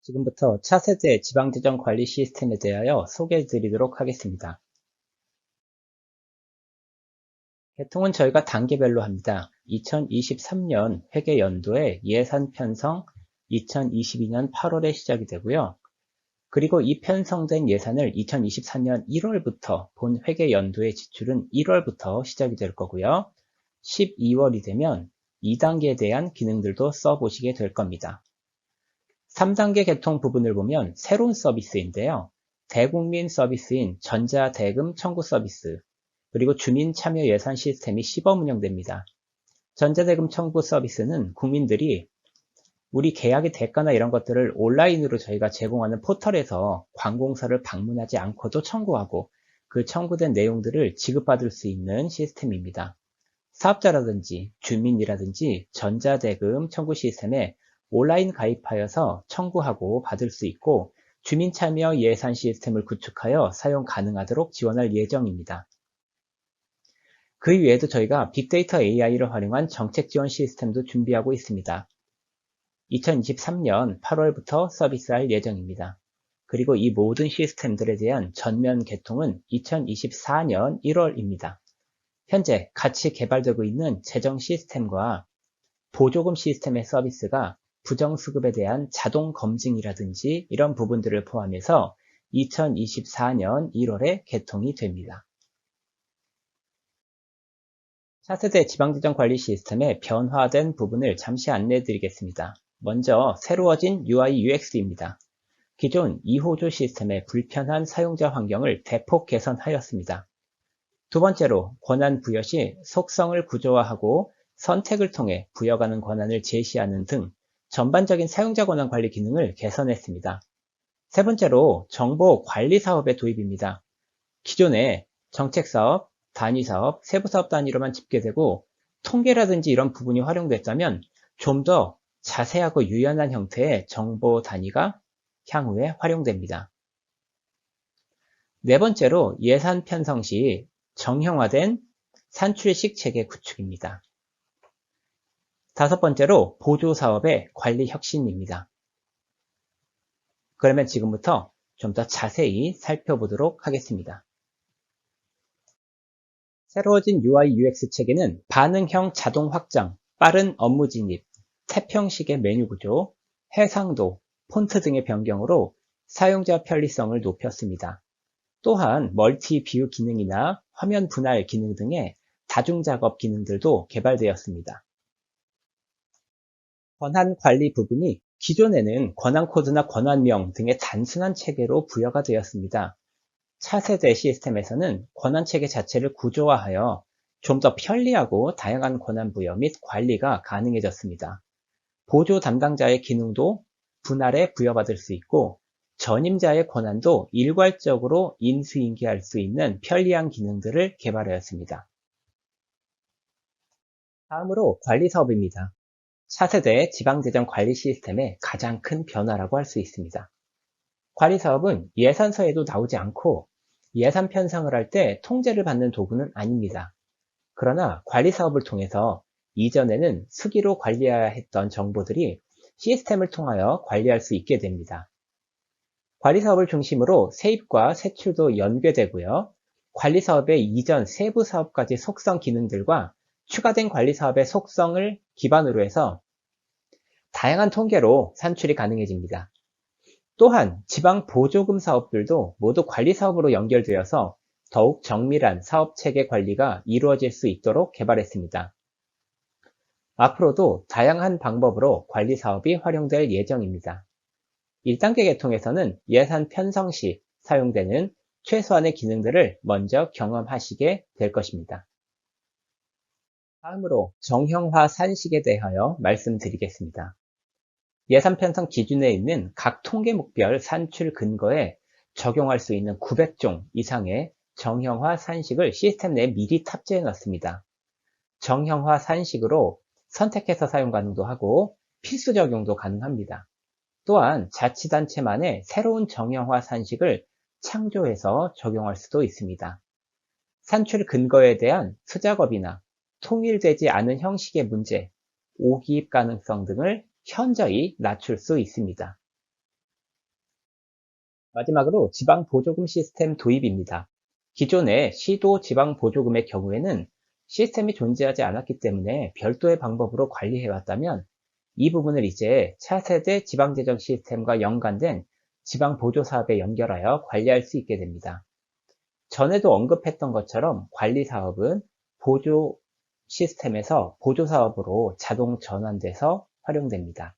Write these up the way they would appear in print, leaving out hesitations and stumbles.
지금부터 차세대 지방재정 관리 시스템에 대하여 소개해 드리도록 하겠습니다. 개통은 저희가 단계별로 합니다. 2023년 회계연도에 예산 편성 2022년 8월에 시작이 되고요. 그리고 이 편성된 예산을 2024년 1월부터 본 회계연도의 지출은 1월부터 시작이 될 거고요. 12월이 되면 2단계에 대한 기능들도 써보시게 될 겁니다. 3단계 개통 부분을 보면 새로운 서비스인데요. 대국민 서비스인 전자대금 청구 서비스, 그리고 주민 참여 예산 시스템이 시범 운영됩니다. 전자대금 청구 서비스는 국민들이 우리 계약의 대가나 이런 것들을 온라인으로 저희가 제공하는 포털에서 관공서를 방문하지 않고도 청구하고 그 청구된 내용들을 지급받을 수 있는 시스템입니다. 사업자라든지 주민이라든지 전자대금 청구 시스템에 온라인 가입하여서 청구하고 받을 수 있고 주민 참여 예산 시스템을 구축하여 사용 가능하도록 지원할 예정입니다. 그 외에도 저희가 빅데이터 AI를 활용한 정책 지원 시스템도 준비하고 있습니다. 2023년 8월부터 서비스할 예정입니다. 그리고 이 모든 시스템들에 대한 전면 개통은 2024년 1월입니다. 현재 같이 개발되고 있는 재정 시스템과 보조금 시스템의 서비스가 부정수급에 대한 자동 검증이라든지 이런 부분들을 포함해서 2024년 1월에 개통이 됩니다. 차세대 지방재정 관리 시스템의 변화된 부분을 잠시 안내해 드리겠습니다. 먼저 새로워진 UI UX입니다. 기존 2호조 시스템의 불편한 사용자 환경을 대폭 개선하였습니다. 두 번째로 권한 부여 시 속성을 구조화하고 선택을 통해 부여가는 권한을 제시하는 등 전반적인 사용자 권한 관리 기능을 개선했습니다. 세 번째로 정보 관리 사업의 도입입니다. 기존에 정책사업, 단위사업, 세부사업 단위로만 집계되고 통계라든지 이런 부분이 활용됐다면 좀 더 자세하고 유연한 형태의 정보 단위가 향후에 활용됩니다. 네 번째로 예산 편성 시 정형화된 산출식 체계 구축입니다. 다섯 번째로 보조사업의 관리 혁신입니다. 그러면 지금부터 좀 더 자세히 살펴보도록 하겠습니다. 새로워진 UI UX 체계는 반응형 자동 확장, 빠른 업무 진입, 태평식의 메뉴 구조, 해상도, 폰트 등의 변경으로 사용자 편리성을 높였습니다. 또한 멀티 뷰 기능이나 화면 분할 기능 등의 다중작업 기능들도 개발되었습니다. 권한 관리 부분이 기존에는 권한 코드나 권한명 등의 단순한 체계로 부여가 되었습니다. 차세대 시스템에서는 권한 체계 자체를 구조화하여 좀 더 편리하고 다양한 권한 부여 및 관리가 가능해졌습니다. 보조 담당자의 기능도 분할해 부여받을 수 있고 전임자의 권한도 일괄적으로 인수인계할 수 있는 편리한 기능들을 개발하였습니다. 다음으로 관리사업입니다. 차세대 지방재정 관리 시스템의 가장 큰 변화라고 할 수 있습니다. 관리사업은 예산서에도 나오지 않고 예산 편성을 할 때 통제를 받는 도구는 아닙니다. 그러나 관리사업을 통해서 이전에는 수기로 관리해야 했던 정보들이 시스템을 통하여 관리할 수 있게 됩니다. 관리사업을 중심으로 세입과 세출도 연계되고요. 관리사업의 이전 세부사업까지 속성 기능들과 추가된 관리사업의 속성을 기반으로 해서 다양한 통계로 산출이 가능해집니다. 또한 지방 보조금 사업들도 모두 관리사업으로 연결되어서 더욱 정밀한 사업체계 관리가 이루어질 수 있도록 개발했습니다. 앞으로도 다양한 방법으로 관리사업이 활용될 예정입니다. 1단계 개통에서는 예산 편성 시 사용되는 최소한의 기능들을 먼저 경험하시게 될 것입니다. 다음으로 정형화 산식에 대하여 말씀드리겠습니다. 예산 편성 기준에 있는 각 통계목별 산출 근거에 적용할 수 있는 900종 이상의 정형화 산식을 시스템 내에 미리 탑재해 놨습니다. 정형화 산식으로 선택해서 사용 가능도 하고 필수 적용도 가능합니다. 또한 자치단체만의 새로운 정형화 산식을 창조해서 적용할 수도 있습니다. 산출 근거에 대한 수작업이나 통일되지 않은 형식의 문제, 오기입 가능성 등을 현저히 낮출 수 있습니다. 마지막으로 지방보조금 시스템 도입입니다. 기존의 시도 지방보조금의 경우에는 시스템이 존재하지 않았기 때문에 별도의 방법으로 관리해왔다면 이 부분을 이제 차세대 지방재정 시스템과 연관된 지방보조사업에 연결하여 관리할 수 있게 됩니다. 전에도 언급했던 것처럼 관리사업은 보조 시스템에서 보조사업으로 자동 전환돼서 활용됩니다.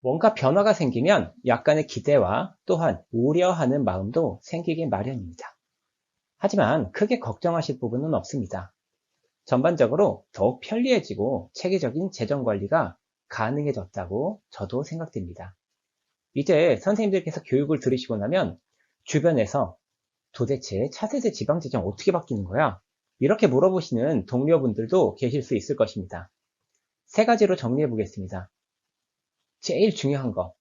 뭔가 변화가 생기면 약간의 기대와 또한 우려하는 마음도 생기기 마련입니다. 하지만 크게 걱정하실 부분은 없습니다. 전반적으로 더욱 편리해지고 체계적인 재정관리가 가능해졌다고 저도 생각됩니다. 이제 선생님들께서 교육을 들으시고 나면 주변에서 도대체 차세대 지방재정 어떻게 바뀌는 거야? 이렇게 물어보시는 동료분들도 계실 수 있을 것입니다. 세 가지로 정리해 보겠습니다. 제일 중요한 거,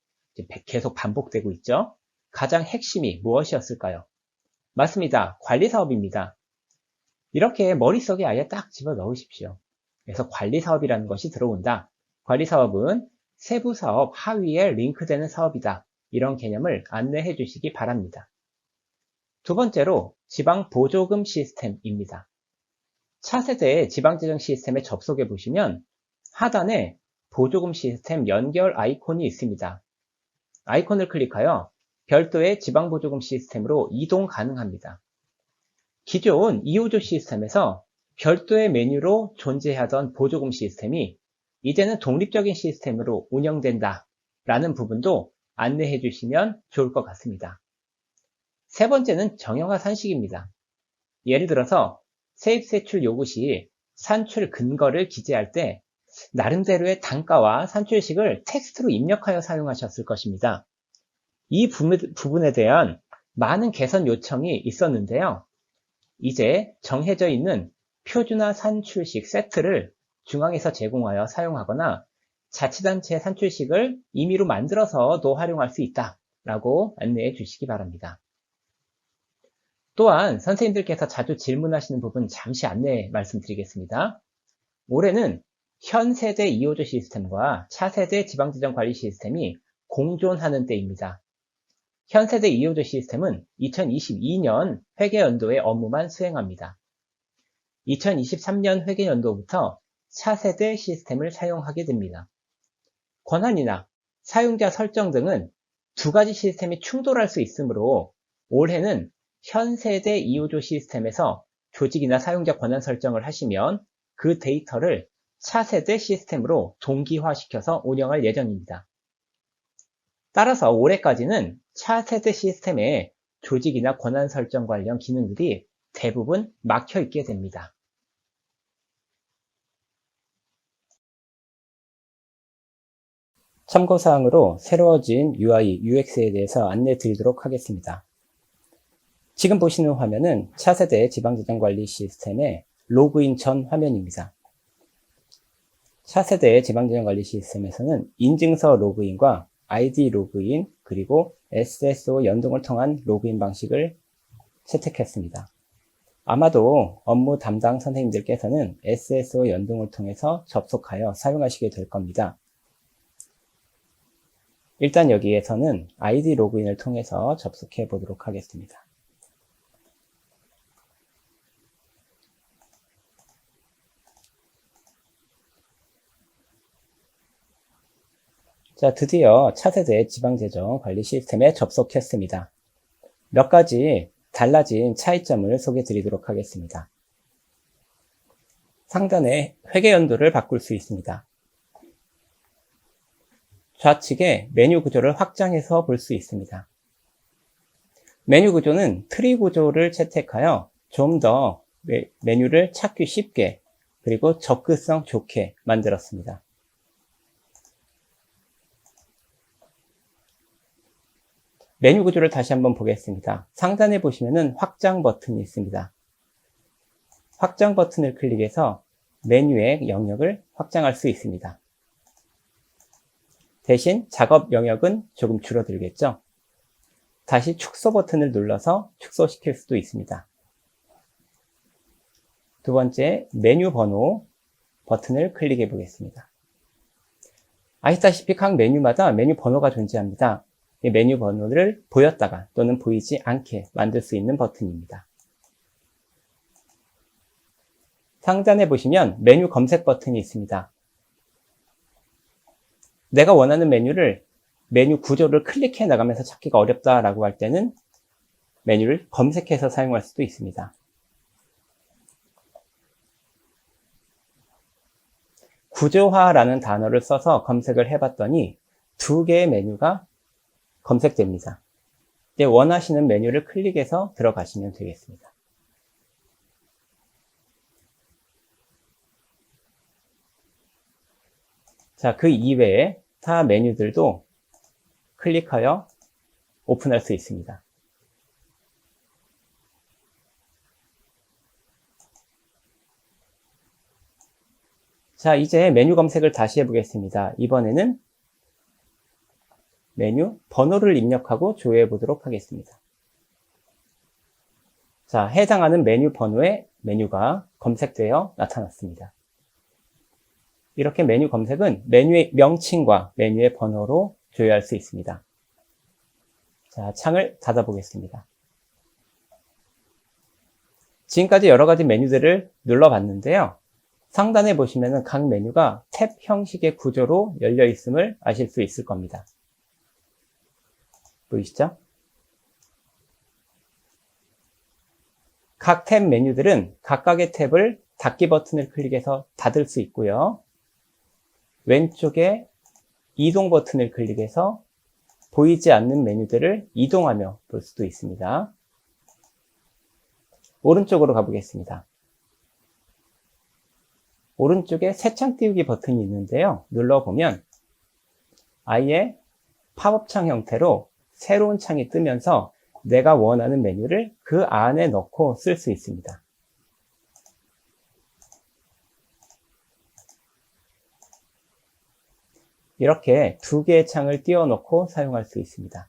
계속 반복되고 있죠? 가장 핵심이 무엇이었을까요? 맞습니다. 관리사업입니다. 이렇게 머릿속에 아예 딱 집어 넣으십시오. 그래서 관리사업이라는 것이 들어온다. 관리사업은 세부사업 하위에 링크되는 사업이다. 이런 개념을 안내해 주시기 바랍니다. 두 번째로 지방보조금 시스템입니다. 차세대 지방재정 시스템에 접속해 보시면 하단에 보조금 시스템 연결 아이콘이 있습니다. 아이콘을 클릭하여 별도의 지방보조금 시스템으로 이동 가능합니다. 기존 2호조 시스템에서 별도의 메뉴로 존재하던 보조금 시스템이 이제는 독립적인 시스템으로 운영된다 라는 부분도 안내해 주시면 좋을 것 같습니다. 세 번째는 정형화 산식입니다. 예를 들어서 세입세출 요구 시 산출 근거를 기재할 때 나름대로의 단가와 산출식을 텍스트로 입력하여 사용하셨을 것입니다. 이 부분에 대한 많은 개선 요청이 있었는데요. 이제 정해져 있는 표준화 산출식 세트를 중앙에서 제공하여 사용하거나 자치단체 산출식을 임의로 만들어서도 활용할 수 있다라고 안내해 주시기 바랍니다. 또한 선생님들께서 자주 질문하시는 부분 잠시 안내 말씀드리겠습니다. 올해는 현 세대 2호조 시스템과 차세대 지방재정 관리 시스템이 공존하는 때입니다. 현 세대 2호조 시스템은 2022년 회계연도의 업무만 수행합니다. 2023년 회계연도부터 차세대 시스템을 사용하게 됩니다. 권한이나 사용자 설정 등은 두 가지 시스템이 충돌할 수 있으므로 올해는 현 세대 2호조 시스템에서 조직이나 사용자 권한 설정을 하시면 그 데이터를 차세대 시스템으로 동기화시켜서 운영할 예정입니다. 따라서 올해까지는 차세대 시스템의 조직이나 권한 설정 관련 기능들이 대부분 막혀 있게 됩니다. 참고사항으로 새로워진 UI, UX에 대해서 안내 드리도록 하겠습니다. 지금 보시는 화면은 차세대 지방재정관리 시스템의 로그인 전 화면입니다. 차세대 지방재정관리 시스템에서는 인증서 로그인과 ID 로그인 그리고 SSO 연동을 통한 로그인 방식을 채택했습니다. 아마도 업무 담당 선생님들께서는 SSO 연동을 통해서 접속하여 사용하시게 될 겁니다. 일단 여기에서는 ID 로그인을 통해서 접속해 보도록 하겠습니다. 자, 드디어 차세대 지방재정 관리 시스템에 접속했습니다. 몇 가지 달라진 차이점을 소개해 드리도록 하겠습니다. 상단에 회계연도를 바꿀 수 있습니다. 좌측에 메뉴 구조를 확장해서 볼 수 있습니다. 메뉴 구조는 트리 구조를 채택하여 좀 더 메뉴를 찾기 쉽게 그리고 접근성 좋게 만들었습니다. 메뉴 구조를 다시 한번 보겠습니다. 상단에 보시면은 확장 버튼이 있습니다. 확장 버튼을 클릭해서 메뉴의 영역을 확장할 수 있습니다. 대신 작업 영역은 조금 줄어들겠죠? 다시 축소 버튼을 눌러서 축소시킬 수도 있습니다. 두 번째, 메뉴 번호 버튼을 클릭해 보겠습니다. 아시다시피 각 메뉴마다 메뉴 번호가 존재합니다. 이 메뉴 번호를 보였다가 또는 보이지 않게 만들 수 있는 버튼입니다. 상단에 보시면 메뉴 검색 버튼이 있습니다. 내가 원하는 메뉴 구조를 클릭해 나가면서 찾기가 어렵다라고 할 때는 메뉴를 검색해서 사용할 수도 있습니다. 구조화라는 단어를 써서 검색을 해봤더니 2개의 메뉴가 검색됩니다. 이제 원하시는 메뉴를 클릭해서 들어가시면 되겠습니다. 자, 그 이외에 타 메뉴들도 클릭하여 오픈할 수 있습니다. 자, 이제 메뉴 검색을 다시 해보겠습니다. 이번에는 메뉴 번호를 입력하고 조회해 보도록 하겠습니다. 자, 해당하는 메뉴 번호의 메뉴가 검색되어 나타났습니다. 이렇게 메뉴 검색은 메뉴의 명칭과 메뉴의 번호로 조회할 수 있습니다. 자, 창을 닫아 보겠습니다. 지금까지 여러 가지 메뉴들을 눌러봤는데요. 상단에 보시면 각 메뉴가 탭 형식의 구조로 열려 있음을 아실 수 있을 겁니다. 보이시죠? 각 탭 메뉴들은 각각의 탭을 닫기 버튼을 클릭해서 닫을 수 있고요. 왼쪽에 이동 버튼을 클릭해서 보이지 않는 메뉴들을 이동하며 볼 수도 있습니다. 오른쪽으로 가보겠습니다. 오른쪽에 새 창 띄우기 버튼이 있는데요. 눌러보면 아예 팝업창 형태로 새로운 창이 뜨면서 내가 원하는 메뉴를 그 안에 넣고 쓸 수 있습니다. 이렇게 2개의 창을 띄워놓고 사용할 수 있습니다.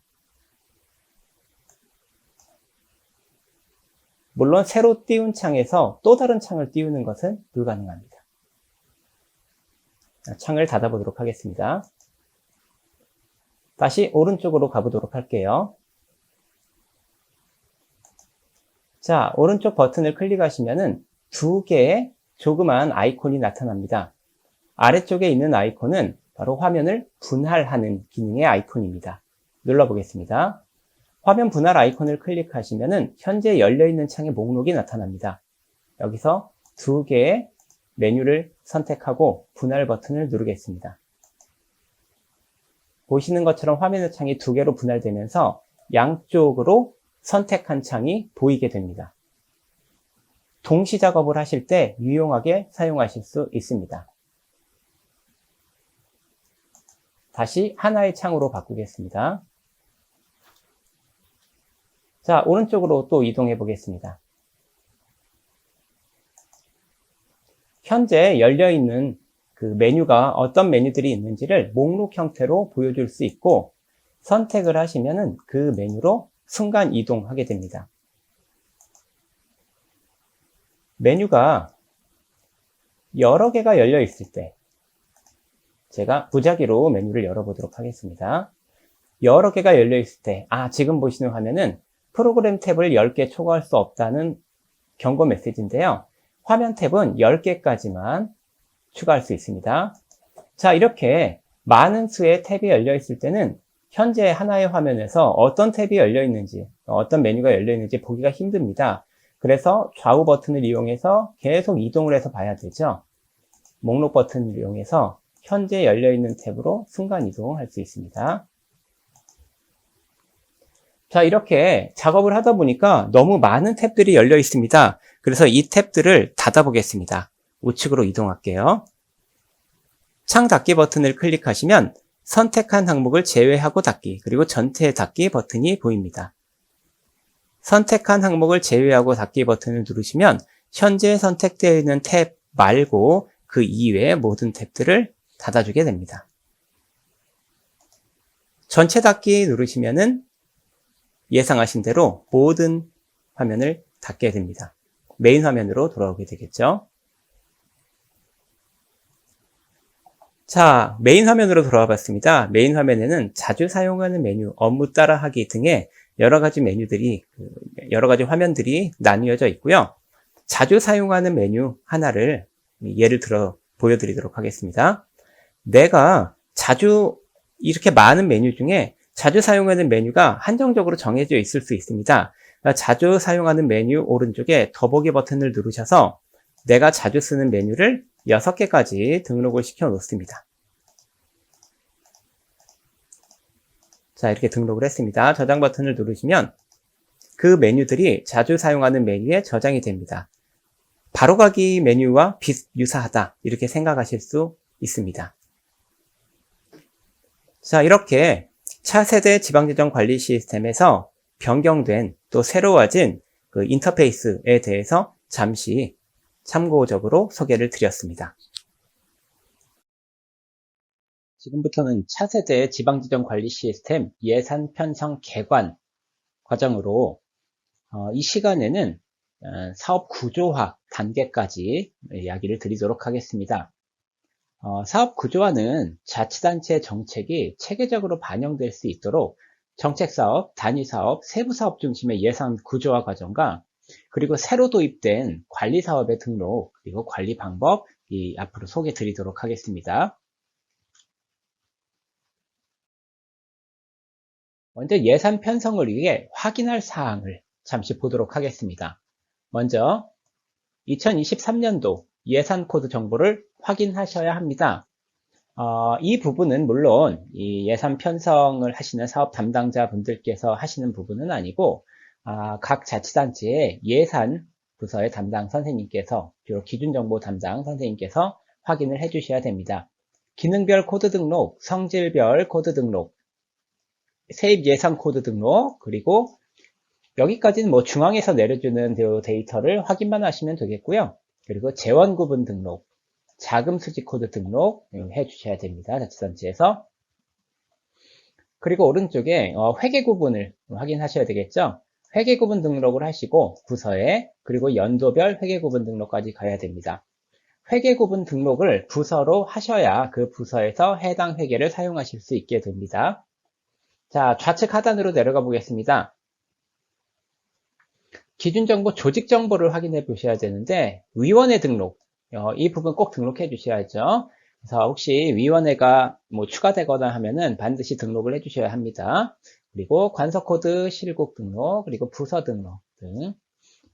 물론 새로 띄운 창에서 또 다른 창을 띄우는 것은 불가능합니다. 창을 닫아보도록 하겠습니다. 다시 오른쪽으로 가보도록 할게요. 자, 오른쪽 버튼을 클릭하시면은 2개의 조그마한 아이콘이 나타납니다. 아래쪽에 있는 아이콘은 바로 화면을 분할하는 기능의 아이콘입니다. 눌러보겠습니다. 화면 분할 아이콘을 클릭하시면은 현재 열려있는 창의 목록이 나타납니다. 여기서 2개의 메뉴를 선택하고 분할 버튼을 누르겠습니다. 보시는 것처럼 화면의 창이 2개로 분할되면서 양쪽으로 선택한 창이 보이게 됩니다. 동시 작업을 하실 때 유용하게 사용하실 수 있습니다. 다시 하나의 창으로 바꾸겠습니다. 자, 오른쪽으로 또 이동해 보겠습니다. 현재 열려있는 그 메뉴가 어떤 메뉴들이 있는지를 목록 형태로 보여줄 수 있고 선택을 하시면은 그 메뉴로 순간 이동하게 됩니다. 메뉴가 여러 개가 열려 있을 때 제가 무작위로 메뉴를 열어보도록 하겠습니다. 여러 개가 열려 있을 때, 지금 보시는 화면은 프로그램 탭을 10개 초과할 수 없다는 경고 메시지인데요. 화면 탭은 10개까지만 추가할 수 있습니다. 자, 이렇게 많은 수의 탭이 열려 있을 때는 현재 하나의 화면에서 어떤 탭이 열려 있는지, 어떤 메뉴가 열려 있는지 보기가 힘듭니다. 그래서 좌우 버튼을 이용해서 계속 이동을 해서 봐야 되죠. 목록 버튼을 이용해서 현재 열려 있는 탭으로 순간 이동할 수 있습니다. 자, 이렇게 작업을 하다 보니까 너무 많은 탭들이 열려 있습니다. 그래서 이 탭들을 닫아 보겠습니다. 우측으로 이동할게요. 창 닫기 버튼을 클릭하시면 선택한 항목을 제외하고 닫기, 그리고 전체 닫기 버튼이 보입니다. 선택한 항목을 제외하고 닫기 버튼을 누르시면 현재 선택되어 있는 탭 말고 그 이외의 모든 탭들을 닫아주게 됩니다. 전체 닫기 누르시면은 예상하신 대로 모든 화면을 닫게 됩니다. 메인 화면으로 돌아오게 되겠죠. 자, 메인 화면으로 돌아와 봤습니다. 메인 화면에는 자주 사용하는 메뉴, 업무 따라하기 등의 여러 가지 메뉴들이, 여러 가지 화면들이 나뉘어져 있고요. 자주 사용하는 메뉴 하나를 예를 들어 보여드리도록 하겠습니다. 내가 자주 이렇게 많은 메뉴 중에 자주 사용하는 메뉴가 한정적으로 정해져 있을 수 있습니다. 자주 사용하는 메뉴 오른쪽에 더보기 버튼을 누르셔서 내가 자주 쓰는 메뉴를 6개까지 등록을 시켜 놓습니다. 자, 이렇게 등록을 했습니다. 저장 버튼을 누르시면 그 메뉴들이 자주 사용하는 메뉴에 저장이 됩니다. 바로가기 메뉴와 유사하다 이렇게 생각하실 수 있습니다. 자, 이렇게 차세대 지방재정 관리 시스템에서 변경된 또 새로워진 그 인터페이스에 대해서 잠시 참고적으로 소개를 드렸습니다. 지금부터는 차세대 지방재정 관리 시스템 예산 편성 개관 과정으로 이 시간에는 사업 구조화 단계까지 이야기를 드리도록 하겠습니다. 사업 구조화는 자치단체의 정책이 체계적으로 반영될 수 있도록 정책사업, 단위사업, 세부사업 중심의 예산 구조화 과정과 그리고 새로 도입된 관리사업의 등록, 그리고 관리 방법 앞으로 소개 드리도록 하겠습니다. 먼저 예산 편성을 위해 확인할 사항을 잠시 보도록 하겠습니다. 먼저 2023년도 예산 코드 정보를 확인하셔야 합니다. 이 부분은 물론 이 예산 편성을 하시는 사업 담당자 분들께서 하시는 부분은 아니고 각 자치단체의 예산 부서의 담당 선생님께서, 비록 기준정보 담당 선생님께서 확인을 해 주셔야 됩니다. 기능별 코드 등록, 성질별 코드 등록, 세입 예산 코드 등록, 그리고 여기까지는 뭐 중앙에서 내려주는 데이터를 확인만 하시면 되겠고요. 그리고 재원 구분 등록, 자금 수지 코드 등록 해 주셔야 됩니다. 자치단체에서. 그리고 오른쪽에 회계 구분을 확인하셔야 되겠죠. 회계 구분 등록을 하시고 부서에, 그리고 연도별 회계 구분 등록까지 가야 됩니다. 회계 구분 등록을 부서로 하셔야 그 부서에서 해당 회계를 사용하실 수 있게 됩니다. 자, 좌측 하단으로 내려가 보겠습니다. 기준정보, 조직정보를 확인해 보셔야 되는데 위원회 등록, 이 부분 꼭 등록해 주셔야죠. 그래서 혹시 위원회가 뭐 추가되거나 하면은 반드시 등록을 해 주셔야 합니다. 그리고 관서코드, 실국 등록, 그리고 부서 등록 등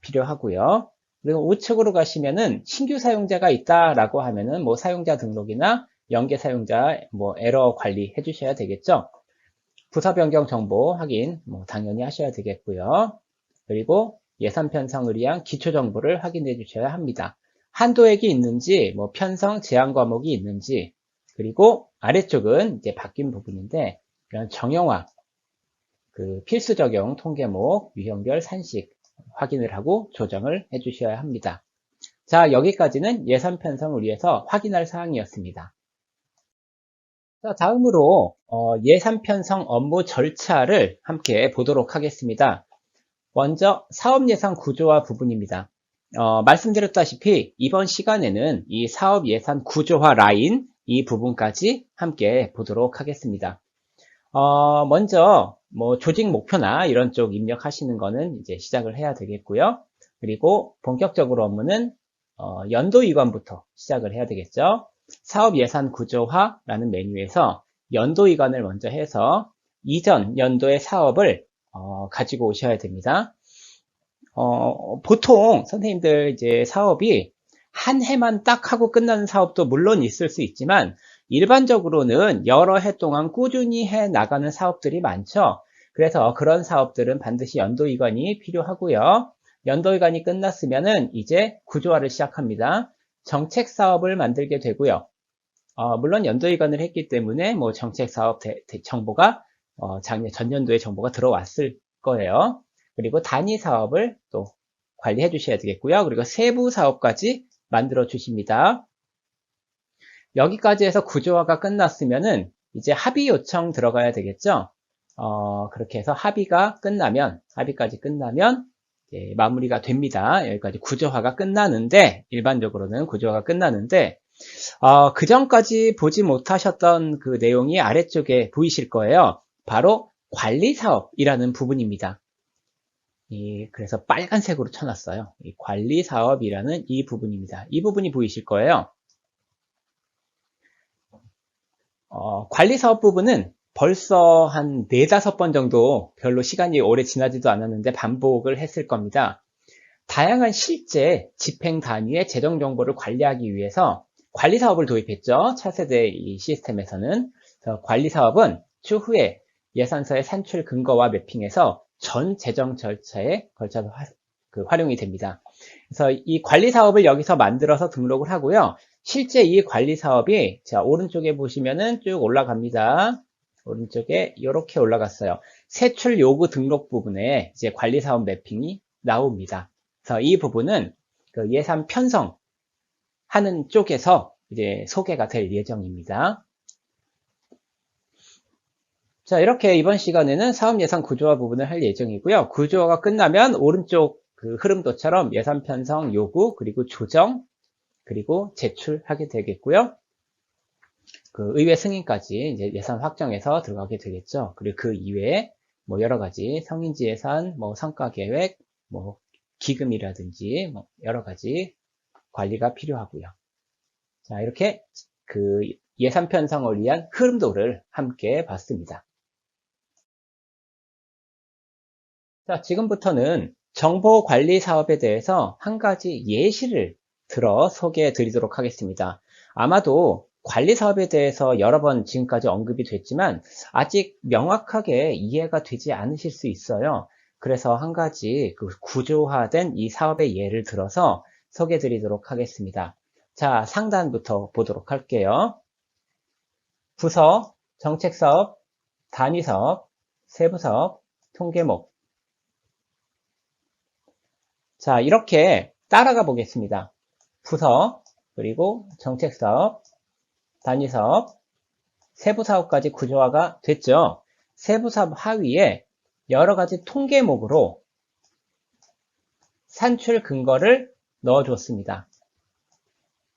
필요하고요. 그리고 우측으로 가시면은 신규 사용자가 있다라고 하면은 뭐 사용자 등록이나 연계 사용자 뭐 에러 관리 해 주셔야 되겠죠. 부서 변경 정보 확인 뭐 당연히 하셔야 되겠고요. 그리고 예산 편성을 위한 기초 정보를 확인해 주셔야 합니다. 한도액이 있는지, 뭐 편성 제한 과목이 있는지, 그리고 아래쪽은 이제 바뀐 부분인데 이런 정형화, 그 필수 적용 통계목, 유형별 산식 확인을 하고 조정을 해 주셔야 합니다. 자, 여기까지는 예산 편성을 위해서 확인할 사항이었습니다. 자, 다음으로 예산 편성 업무 절차를 함께 보도록 하겠습니다. 먼저 사업 예산 구조화 부분입니다. 말씀드렸다시피 이번 시간에는 이 사업 예산 구조화 라인 이 부분까지 함께 보도록 하겠습니다. 먼저 뭐 조직 목표나 이런 쪽 입력하시는 거는 이제 시작을 해야 되겠고요. 그리고 본격적으로 업무는 연도 이관부터 시작을 해야 되겠죠. 사업 예산 구조화라는 메뉴에서 연도 이관을 먼저 해서 이전 연도의 사업을 가지고 오셔야 됩니다. 보통 선생님들 이제 사업이 한 해만 딱 하고 끝나는 사업도 물론 있을 수 있지만 일반적으로는 여러 해 동안 꾸준히 해 나가는 사업들이 많죠. 그래서 그런 사업들은 반드시 연도이관이 필요하고요. 연도이관이 끝났으면은 이제 구조화를 시작합니다. 정책 사업을 만들게 되고요. 물론 연도이관을 했기 때문에 뭐 정책 사업 정보가 전년도의 정보가 들어왔을 거예요. 그리고 단위 사업을 또 관리해 주셔야 되겠고요. 그리고 세부 사업까지 만들어 주십니다. 여기까지 해서 구조화가 끝났으면은 이제 합의 요청 들어가야 되겠죠. 그렇게 해서 합의까지 끝나면 마무리가 됩니다. 여기까지 구조화가 끝나는데, 일반적으로는 구조화가 끝나는데, 그 전까지 보지 못하셨던 그 내용이 아래쪽에 보이실 거예요. 바로 관리사업이라는 부분입니다. 그래서 빨간색으로 쳐놨어요. 이 관리사업이라는 이 부분입니다. 이 부분이 보이실 거예요. 관리사업 부분은 벌써 한 4, 5번 정도 별로 시간이 오래 지나지도 않았는데 반복을 했을 겁니다. 다양한 실제 집행 단위의 재정 정보를 관리하기 위해서 관리사업을 도입했죠. 차세대 이 시스템에서는. 관리사업은 추후에 예산서의 산출 근거와 매핑해서 전 재정 절차에 걸쳐서 활용이 됩니다. 그래서 이 관리사업을 여기서 만들어서 등록을 하고요. 실제 이 관리사업이 자 오른쪽에 보시면은 쭉 올라갑니다. 오른쪽에 이렇게 올라갔어요. 세출 요구 등록 부분에 이제 관리사업 매핑이 나옵니다. 그래서 이 부분은 그 예산 편성하는 쪽에서 이제 소개가 될 예정입니다. 자, 이렇게 이번 시간에는 사업 예산 구조화 부분을 할 예정이고요. 구조화가 끝나면 오른쪽 그 흐름도처럼 예산 편성 요구, 그리고 조정, 그리고 제출하게 되겠고요. 그 의회 승인까지 이제 예산 확정해서 들어가게 되겠죠. 그리고 그 이외에 뭐 여러 가지 성인지 예산, 뭐 성과 계획, 뭐 기금이라든지 뭐 여러 가지 관리가 필요하고요. 자, 이렇게 그 예산 편성을 위한 흐름도를 함께 봤습니다. 자, 지금부터는 정보관리 사업에 대해서 한 가지 예시를 들어 소개해 드리도록 하겠습니다. 아마도 관리 사업에 대해서 여러 번 지금까지 언급이 됐지만 아직 명확하게 이해가 되지 않으실 수 있어요. 그래서 한 가지 그 구조화된 이 사업의 예를 들어서 소개해 드리도록 하겠습니다. 자, 상단부터 보도록 할게요. 부서, 정책사업, 단위사업, 세부사업, 통계목. 자, 이렇게 따라가 보겠습니다. 부서, 그리고 정책사업, 단위사업, 세부사업까지 구조화가 됐죠. 세부사업 하위에 여러 가지 통계목으로 산출 근거를 넣어줬습니다.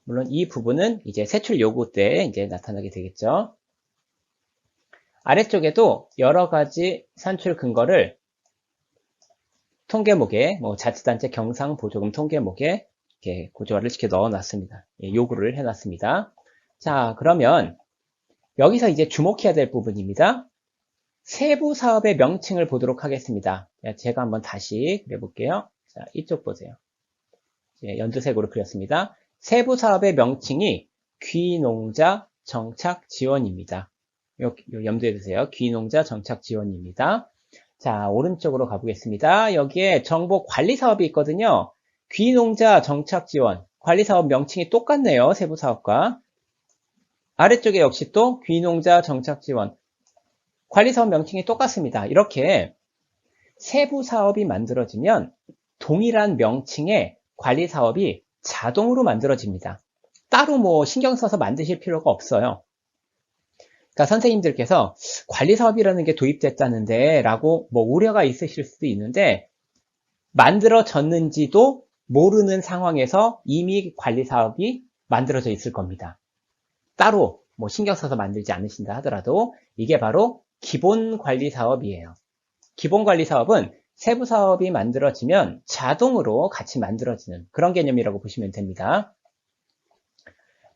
물론 이 부분은 이제 세출 요구 때 이제 나타나게 되겠죠. 아래쪽에도 여러 가지 산출 근거를 통계목에 뭐 자치단체 경상보조금 통계목에 이렇게 구조화를 시켜 넣어놨습니다. 요구를 해놨습니다. 자, 그러면 여기서 이제 주목해야 될 부분입니다. 세부 사업의 명칭을 보도록 하겠습니다. 제가 한번 다시 그려볼게요. 자, 이쪽 보세요. 연두색으로 그렸습니다. 세부 사업의 명칭이 귀농자 정착 지원입니다. 염두에 두세요. 귀농자 정착 지원입니다. 자, 오른쪽으로 가보겠습니다. 여기에 정보 관리 사업이 있거든요. 귀농자 정착 지원, 관리 사업 명칭이 똑같네요. 세부 사업과. 아래쪽에 역시 또 귀농자 정착 지원, 관리 사업 명칭이 똑같습니다. 이렇게 세부 사업이 만들어지면 동일한 명칭의 관리 사업이 자동으로 만들어집니다. 따로 뭐 신경 써서 만드실 필요가 없어요. 그러니까 선생님들께서 관리 사업이라는 게 도입됐다는데 라고 뭐 우려가 있으실 수도 있는데 만들어졌는지도 모르는 상황에서 이미 관리 사업이 만들어져 있을 겁니다. 따로 뭐 신경 써서 만들지 않으신다 하더라도 이게 바로 기본 관리 사업이에요. 기본 관리 사업은 세부 사업이 만들어지면 자동으로 같이 만들어지는 그런 개념이라고 보시면 됩니다.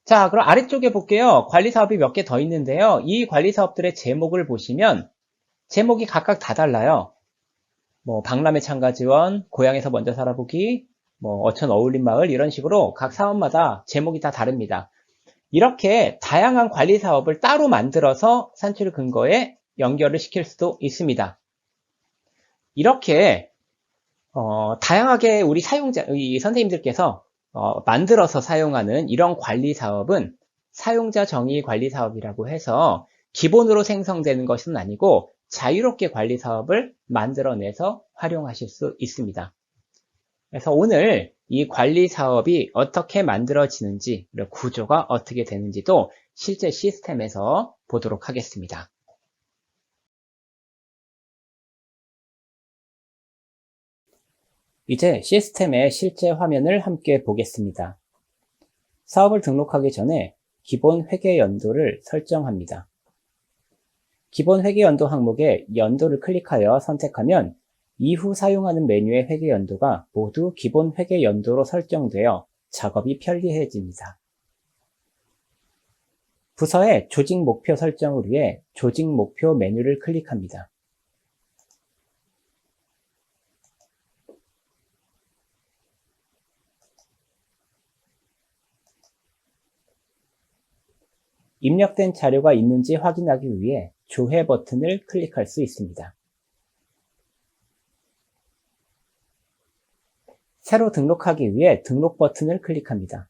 자, 그럼 아래쪽에 볼게요. 관리 사업이 몇 개 더 있는데요. 이 관리 사업들의 제목을 보시면 제목이 각각 다 달라요. 뭐 박람회 참가 지원, 고향에서 먼저 살아보기, 뭐 어촌 어울림 마을 이런 식으로 각 사업마다 제목이 다 다릅니다. 이렇게 다양한 관리 사업을 따로 만들어서 산출 근거에 연결을 시킬 수도 있습니다. 이렇게 다양하게 우리 사용자, 이 선생님들께서 만들어서 사용하는 이런 관리 사업은 사용자 정의 관리 사업이라고 해서 기본으로 생성되는 것은 아니고 자유롭게 관리 사업을 만들어내서 활용하실 수 있습니다. 그래서 오늘 이 관리 사업이 어떻게 만들어지는지, 구조가 어떻게 되는지도 실제 시스템에서 보도록 하겠습니다. 이제 시스템의 실제 화면을 함께 보겠습니다. 사업을 등록하기 전에 기본 회계 연도를 설정합니다. 기본 회계 연도 항목에 연도를 클릭하여 선택하면 이후 사용하는 메뉴의 회계 연도가 모두 기본 회계 연도로 설정되어 작업이 편리해집니다. 부서의 조직 목표 설정을 위해 조직 목표 메뉴를 클릭합니다. 입력된 자료가 있는지 확인하기 위해 조회 버튼을 클릭할 수 있습니다. 새로 등록하기 위해 등록 버튼을 클릭합니다.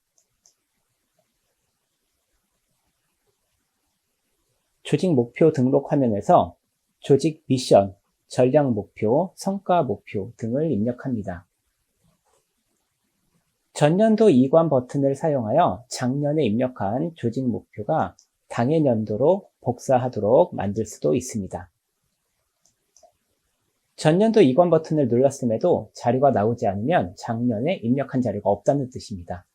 조직 목표 등록 화면에서 조직 미션, 전략 목표, 성과 목표 등을 입력합니다. 전년도 이관 버튼을 사용하여 작년에 입력한 조직 목표가 당해 연도로 복사하도록 만들 수도 있습니다. 전년도 이관 버튼을 눌렀음에도 자료가 나오지 않으면 작년에 입력한 자료가 없다는 뜻입니다.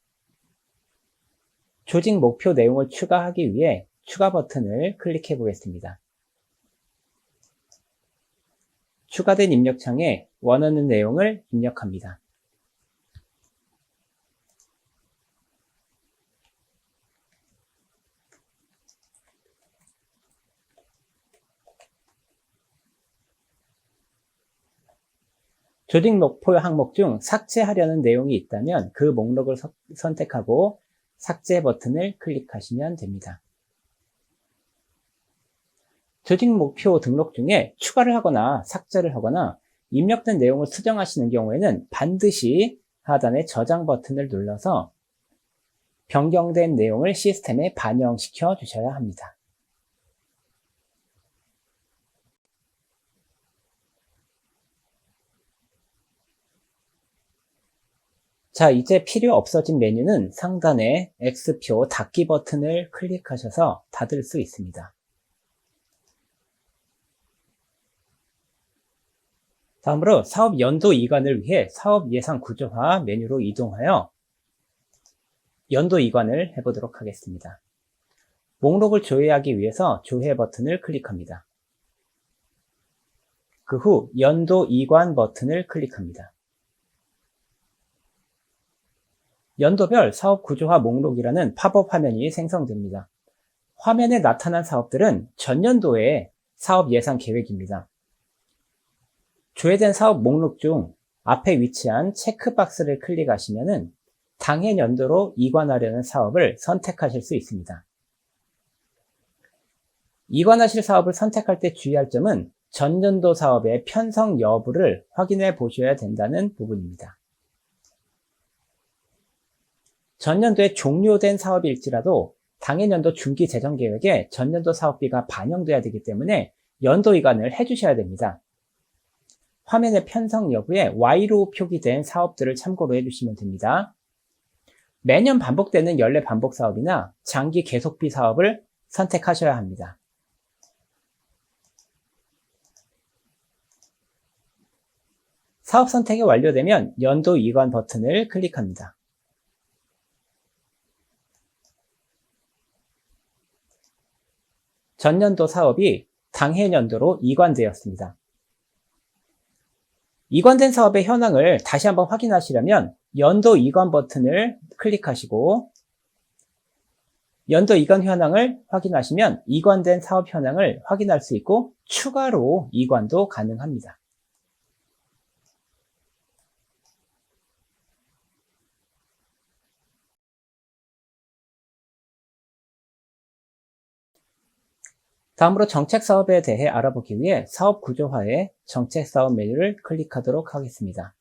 조직 목표 내용을 추가하기 위해 추가 버튼을 클릭해 보겠습니다. 추가된 입력창에 원하는 내용을 입력합니다. 조직 목표 항목 중 삭제하려는 내용이 있다면 그 목록을 선택하고 삭제 버튼을 클릭하시면 됩니다. 조직 목표 등록 중에 추가를 하거나 삭제를 하거나 입력된 내용을 수정하시는 경우에는 반드시 하단의 저장 버튼을 눌러서 변경된 내용을 시스템에 반영시켜 주셔야 합니다. 자, 이제 필요 없어진 메뉴는 상단의 X표 닫기 버튼을 클릭하셔서 닫을 수 있습니다. 다음으로 사업 연도 이관을 위해 사업 예산 구조화 메뉴로 이동하여 연도 이관을 해보도록 하겠습니다. 목록을 조회하기 위해서 조회 버튼을 클릭합니다. 그 후 연도 이관 버튼을 클릭합니다. 연도별 사업 구조화 목록이라는 팝업 화면이 생성됩니다. 화면에 나타난 사업들은 전년도의 사업 예산 계획입니다. 조회된 사업 목록 중 앞에 위치한 체크박스를 클릭하시면 당해 연도로 이관하려는 사업을 선택하실 수 있습니다. 이관하실 사업을 선택할 때 주의할 점은 전년도 사업의 편성 여부를 확인해 보셔야 된다는 부분입니다. 전년도에 종료된 사업일지라도 당해 연도 중기 재정 계획에 전년도 사업비가 반영돼야 되기 때문에 연도 이관을 해주셔야 됩니다. 화면의 편성 여부에 Y로 표기된 사업들을 참고로 해주시면 됩니다. 매년 반복되는 연례 반복 사업이나 장기 계속비 사업을 선택하셔야 합니다. 사업 선택이 완료되면 연도 이관 버튼을 클릭합니다. 전년도 사업이 당해 연도로 이관되었습니다. 이관된 사업의 현황을 다시 한번 확인하시려면 연도 이관 버튼을 클릭하시고 연도 이관 현황을 확인하시면 이관된 사업 현황을 확인할 수 있고 추가로 이관도 가능합니다. 다음으로 정책사업에 대해 알아보기 위해 사업 구조화의 정책사업 메뉴를 클릭하도록 하겠습니다.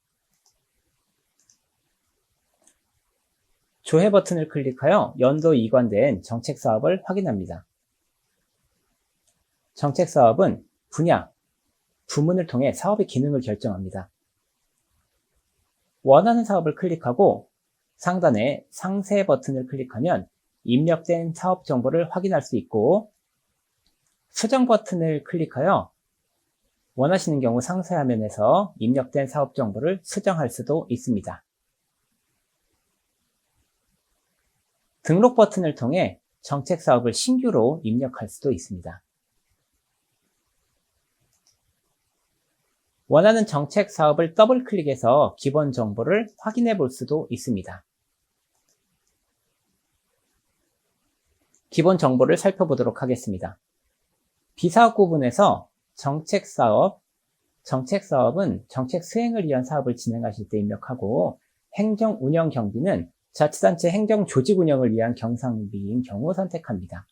조회 버튼을 클릭하여 연도 이관된 정책사업을 확인합니다. 정책사업은 분야, 부문을 통해 사업의 기능을 결정합니다. 원하는 사업을 클릭하고 상단에 상세 버튼을 클릭하면 입력된 사업 정보를 확인할 수 있고 수정 버튼을 클릭하여 원하시는 경우 상세 화면에서 입력된 사업 정보를 수정할 수도 있습니다. 등록 버튼을 통해 정책 사업을 신규로 입력할 수도 있습니다. 원하는 정책 사업을 더블 클릭해서 기본 정보를 확인해 볼 수도 있습니다. 기본 정보를 살펴보도록 하겠습니다. 비사업 구분에서 정책사업은 정책 수행을 위한 사업을 진행하실 때 입력하고, 행정운영경비는 자치단체 행정조직 운영을 위한 경상비인 경우 선택합니다.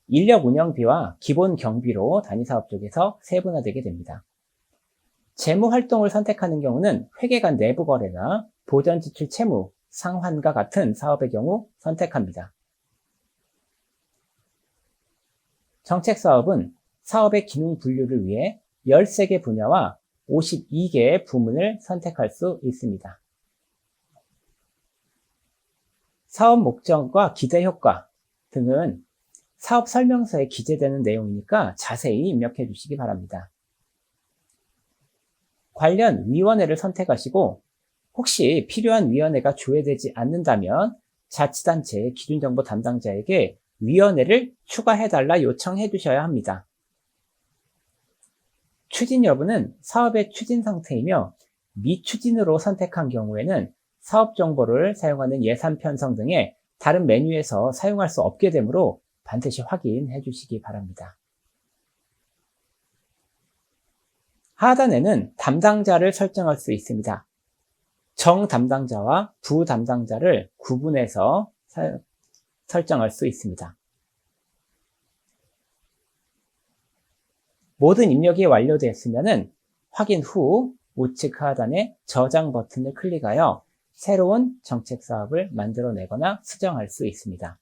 인력운영비와 기본경비로 단위사업 쪽에서 세분화되게 됩니다. 재무활동을 선택하는 경우는 회계간 내부거래나 보전지출 채무, 상환과 같은 사업의 경우 선택합니다. 정책사업은 사업의 기능 분류를 위해 13개 분야와 52개의 부문을 선택할 수 있습니다. 사업 목적과 기대 효과 등은 사업 설명서에 기재되는 내용이니까 자세히 입력해 주시기 바랍니다. 관련 위원회를 선택하시고, 혹시 필요한 위원회가 조회되지 않는다면 자치단체 기준정보 담당자에게 위원회를 추가해달라 요청해 주셔야 합니다. 추진 여부는 사업의 추진 상태이며, 미추진으로 선택한 경우에는 사업 정보를 사용하는 예산 편성 등의 다른 메뉴에서 사용할 수 없게 되므로 반드시 확인해 주시기 바랍니다. 하단에는 담당자를 설정할 수 있습니다. 정 담당자와 부 담당자를 구분해서 설정할 수 있습니다. 모든 입력이 완료되었으면 확인 후 우측 하단의 저장 버튼을 클릭하여 새로운 정책 사업을 만들어내거나 수정할 수 있습니다.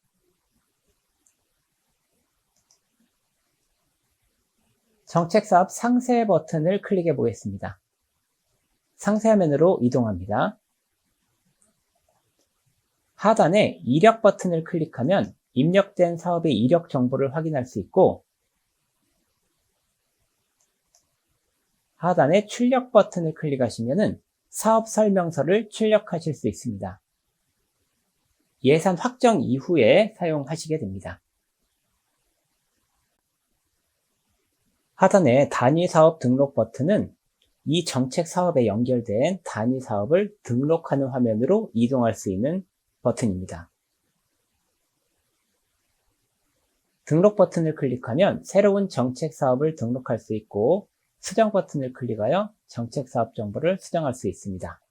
정책 사업 상세 버튼을 클릭해 보겠습니다. 상세 화면으로 이동합니다. 하단에 이력 버튼을 클릭하면 입력된 사업의 이력 정보를 확인할 수 있고, 하단에 출력 버튼을 클릭하시면 사업 설명서를 출력하실 수 있습니다. 예산 확정 이후에 사용하시게 됩니다. 하단의 단위사업 등록 버튼은 이 정책 사업에 연결된 단위사업을 등록하는 화면으로 이동할 수 있는 버튼입니다. 등록 버튼을 클릭하면 새로운 정책 사업을 등록할 수 있고, 수정 버튼을 클릭하여 정책 사업 정보를 수정할 수 있습니다.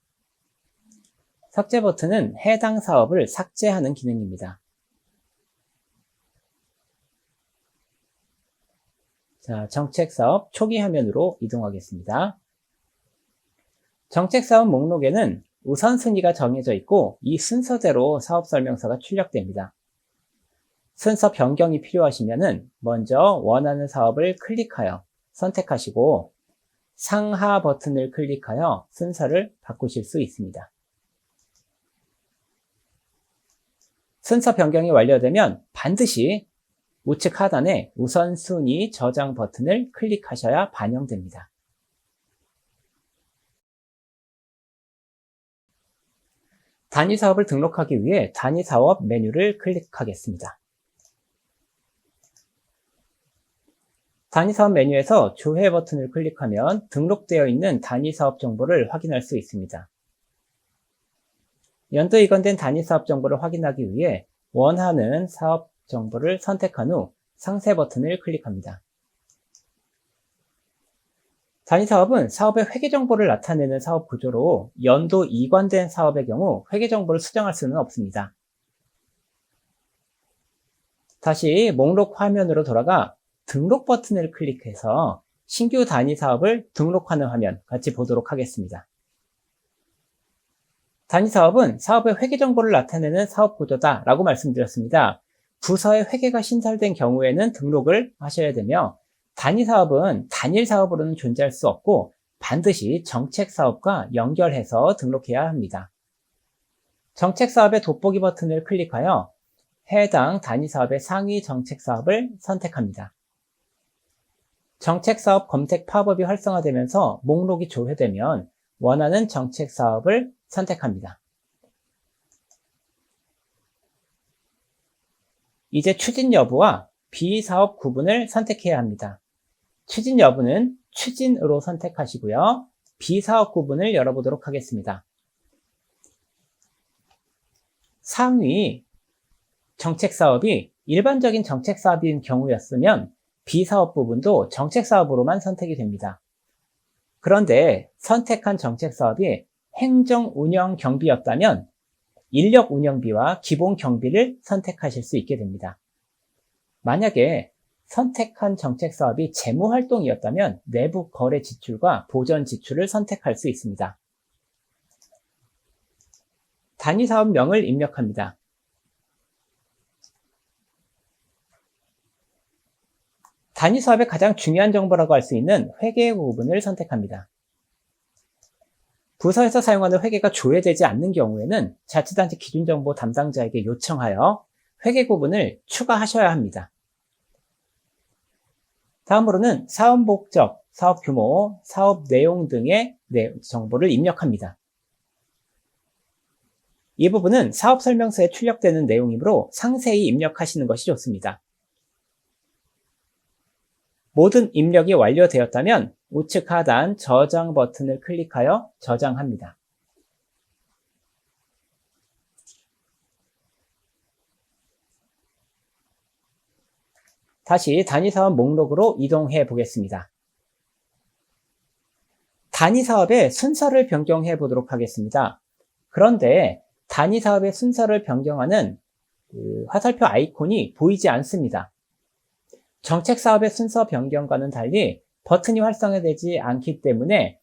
삭제 버튼은 해당 사업을 삭제하는 기능입니다. 자, 정책 사업 초기 화면으로 이동하겠습니다. 정책 사업 목록에는 우선순위가 정해져 있고, 이 순서대로 사업 설명서가 출력됩니다. 순서 변경이 필요하시면 먼저 원하는 사업을 클릭하여 선택하시고, 상하 버튼을 클릭하여 순서를 바꾸실 수 있습니다. 순서 변경이 완료되면 반드시 우측 하단에 우선순위 저장 버튼을 클릭하셔야 반영됩니다. 단위사업을 등록하기 위해 단위사업 메뉴를 클릭하겠습니다. 단위사업 메뉴에서 조회 버튼을 클릭하면 등록되어 있는 단위사업 정보를 확인할 수 있습니다. 연도 이관된 단위사업 정보를 확인하기 위해 원하는 사업 정보를 선택한 후 상세 버튼을 클릭합니다. 단위사업은 사업의 회계 정보를 나타내는 사업 구조로 연도 이관된 사업의 경우 회계 정보를 수정할 수는 없습니다. 다시 목록 화면으로 돌아가 등록 버튼을 클릭해서 신규 단위 사업을 등록하는 화면 같이 보도록 하겠습니다. 단위 사업은 사업의 회계 정보를 나타내는 사업 구조다 라고 말씀드렸습니다. 부서의 회계가 신설된 경우에는 등록을 하셔야 되며, 단위 사업은 단일 사업으로는 존재할 수 없고 반드시 정책 사업과 연결해서 등록해야 합니다. 정책 사업의 돋보기 버튼을 클릭하여 해당 단위 사업의 상위 정책 사업을 선택합니다. 정책 사업 검색 팝업이 활성화되면서 목록이 조회되면 원하는 정책 사업을 선택합니다. 이제 추진 여부와 비사업 구분을 선택해야 합니다. 추진 여부는 추진으로 선택하시고요. 비사업 구분을 열어보도록 하겠습니다. 상위 정책사업이 일반적인 정책사업인 경우였으면 비사업 부분도 정책사업으로만 선택이 됩니다. 그런데 선택한 정책사업이 행정운영경비였다면 인력운영비와 기본경비를 선택하실 수 있게 됩니다. 만약에 선택한 정책사업이 재무활동이었다면 내부 거래 지출과 보전 지출을 선택할 수 있습니다. 단위사업명을 입력합니다. 단위사업의 가장 중요한 정보라고 할 수 있는 회계 부분을 선택합니다. 부서에서 사용하는 회계가 조회되지 않는 경우에는 자치단체 기준정보 담당자에게 요청하여 회계 부분을 추가하셔야 합니다. 다음으로는 사업 목적, 사업 규모, 사업 내용 등의 정보를 입력합니다. 이 부분은 사업 설명서에 출력되는 내용이므로 상세히 입력하시는 것이 좋습니다. 모든 입력이 완료되었다면 우측 하단 저장 버튼을 클릭하여 저장합니다. 다시 단위사업 목록으로 이동해 보겠습니다. 단위사업의 순서를 변경해 보도록 하겠습니다. 그런데 단위사업의 순서를 변경하는 화살표 아이콘이 보이지 않습니다. 정책사업의 순서 변경과는 달리 버튼이 활성화되지 않기 때문에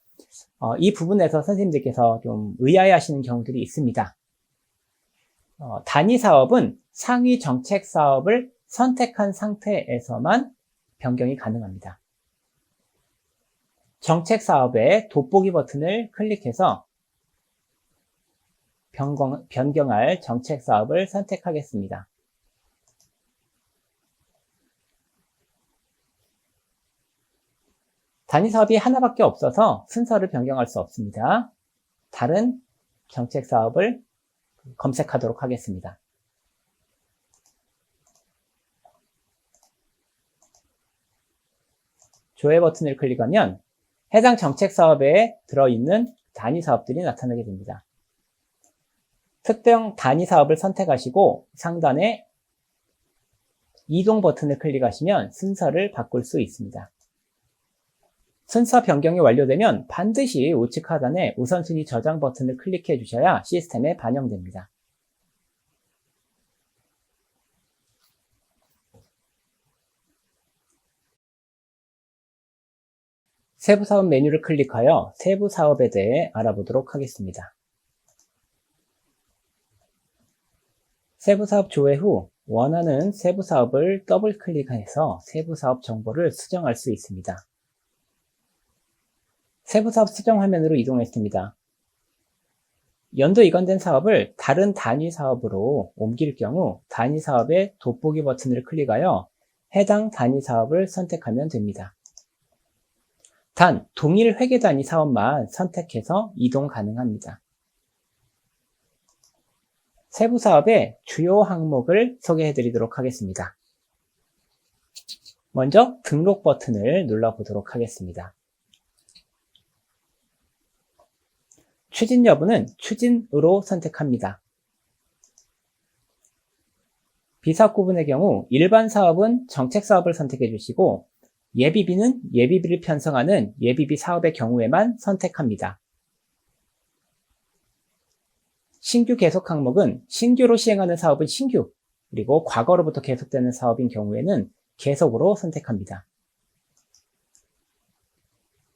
이 부분에서 선생님들께서 좀 의아해하시는 경우들이 있습니다. 단위사업은 상위 정책사업을 선택한 상태에서만 변경이 가능합니다. 정책사업의 돋보기 버튼을 클릭해서 변경할 정책사업을 선택하겠습니다. 단위사업이 하나밖에 없어서 순서를 변경할 수 없습니다. 다른 정책사업을 검색하도록 하겠습니다. 조회 버튼을 클릭하면 해당 정책사업에 들어있는 단위사업들이 나타나게 됩니다. 특정 단위사업을 선택하시고 상단에 이동 버튼을 클릭하시면 순서를 바꿀 수 있습니다. 순서 변경이 완료되면 반드시 우측 하단에 우선순위 저장 버튼을 클릭해 주셔야 시스템에 반영됩니다. 세부사업 메뉴를 클릭하여 세부사업에 대해 알아보도록 하겠습니다. 세부사업 조회 후 원하는 세부사업을 더블 클릭해서 세부사업 정보를 수정할 수 있습니다. 세부사업 수정 화면으로 이동했습니다. 연도 이관된 사업을 다른 단위사업으로 옮길 경우 단위사업의 돋보기 버튼을 클릭하여 해당 단위사업을 선택하면 됩니다. 단, 동일 회계 단위 사업만 선택해서 이동 가능합니다. 세부사업의 주요 항목을 소개해 드리도록 하겠습니다. 먼저 등록 버튼을 눌러보도록 하겠습니다. 추진 여부는 추진으로 선택합니다. 비사업 구분의 경우 일반 사업은 정책 사업을 선택해 주시고 예비비는 예비비를 편성하는 예비비 사업의 경우에만 선택합니다. 신규 계속 항목은 신규로 시행하는 사업은 신규, 그리고 과거로부터 계속되는 사업인 경우에는 계속으로 선택합니다.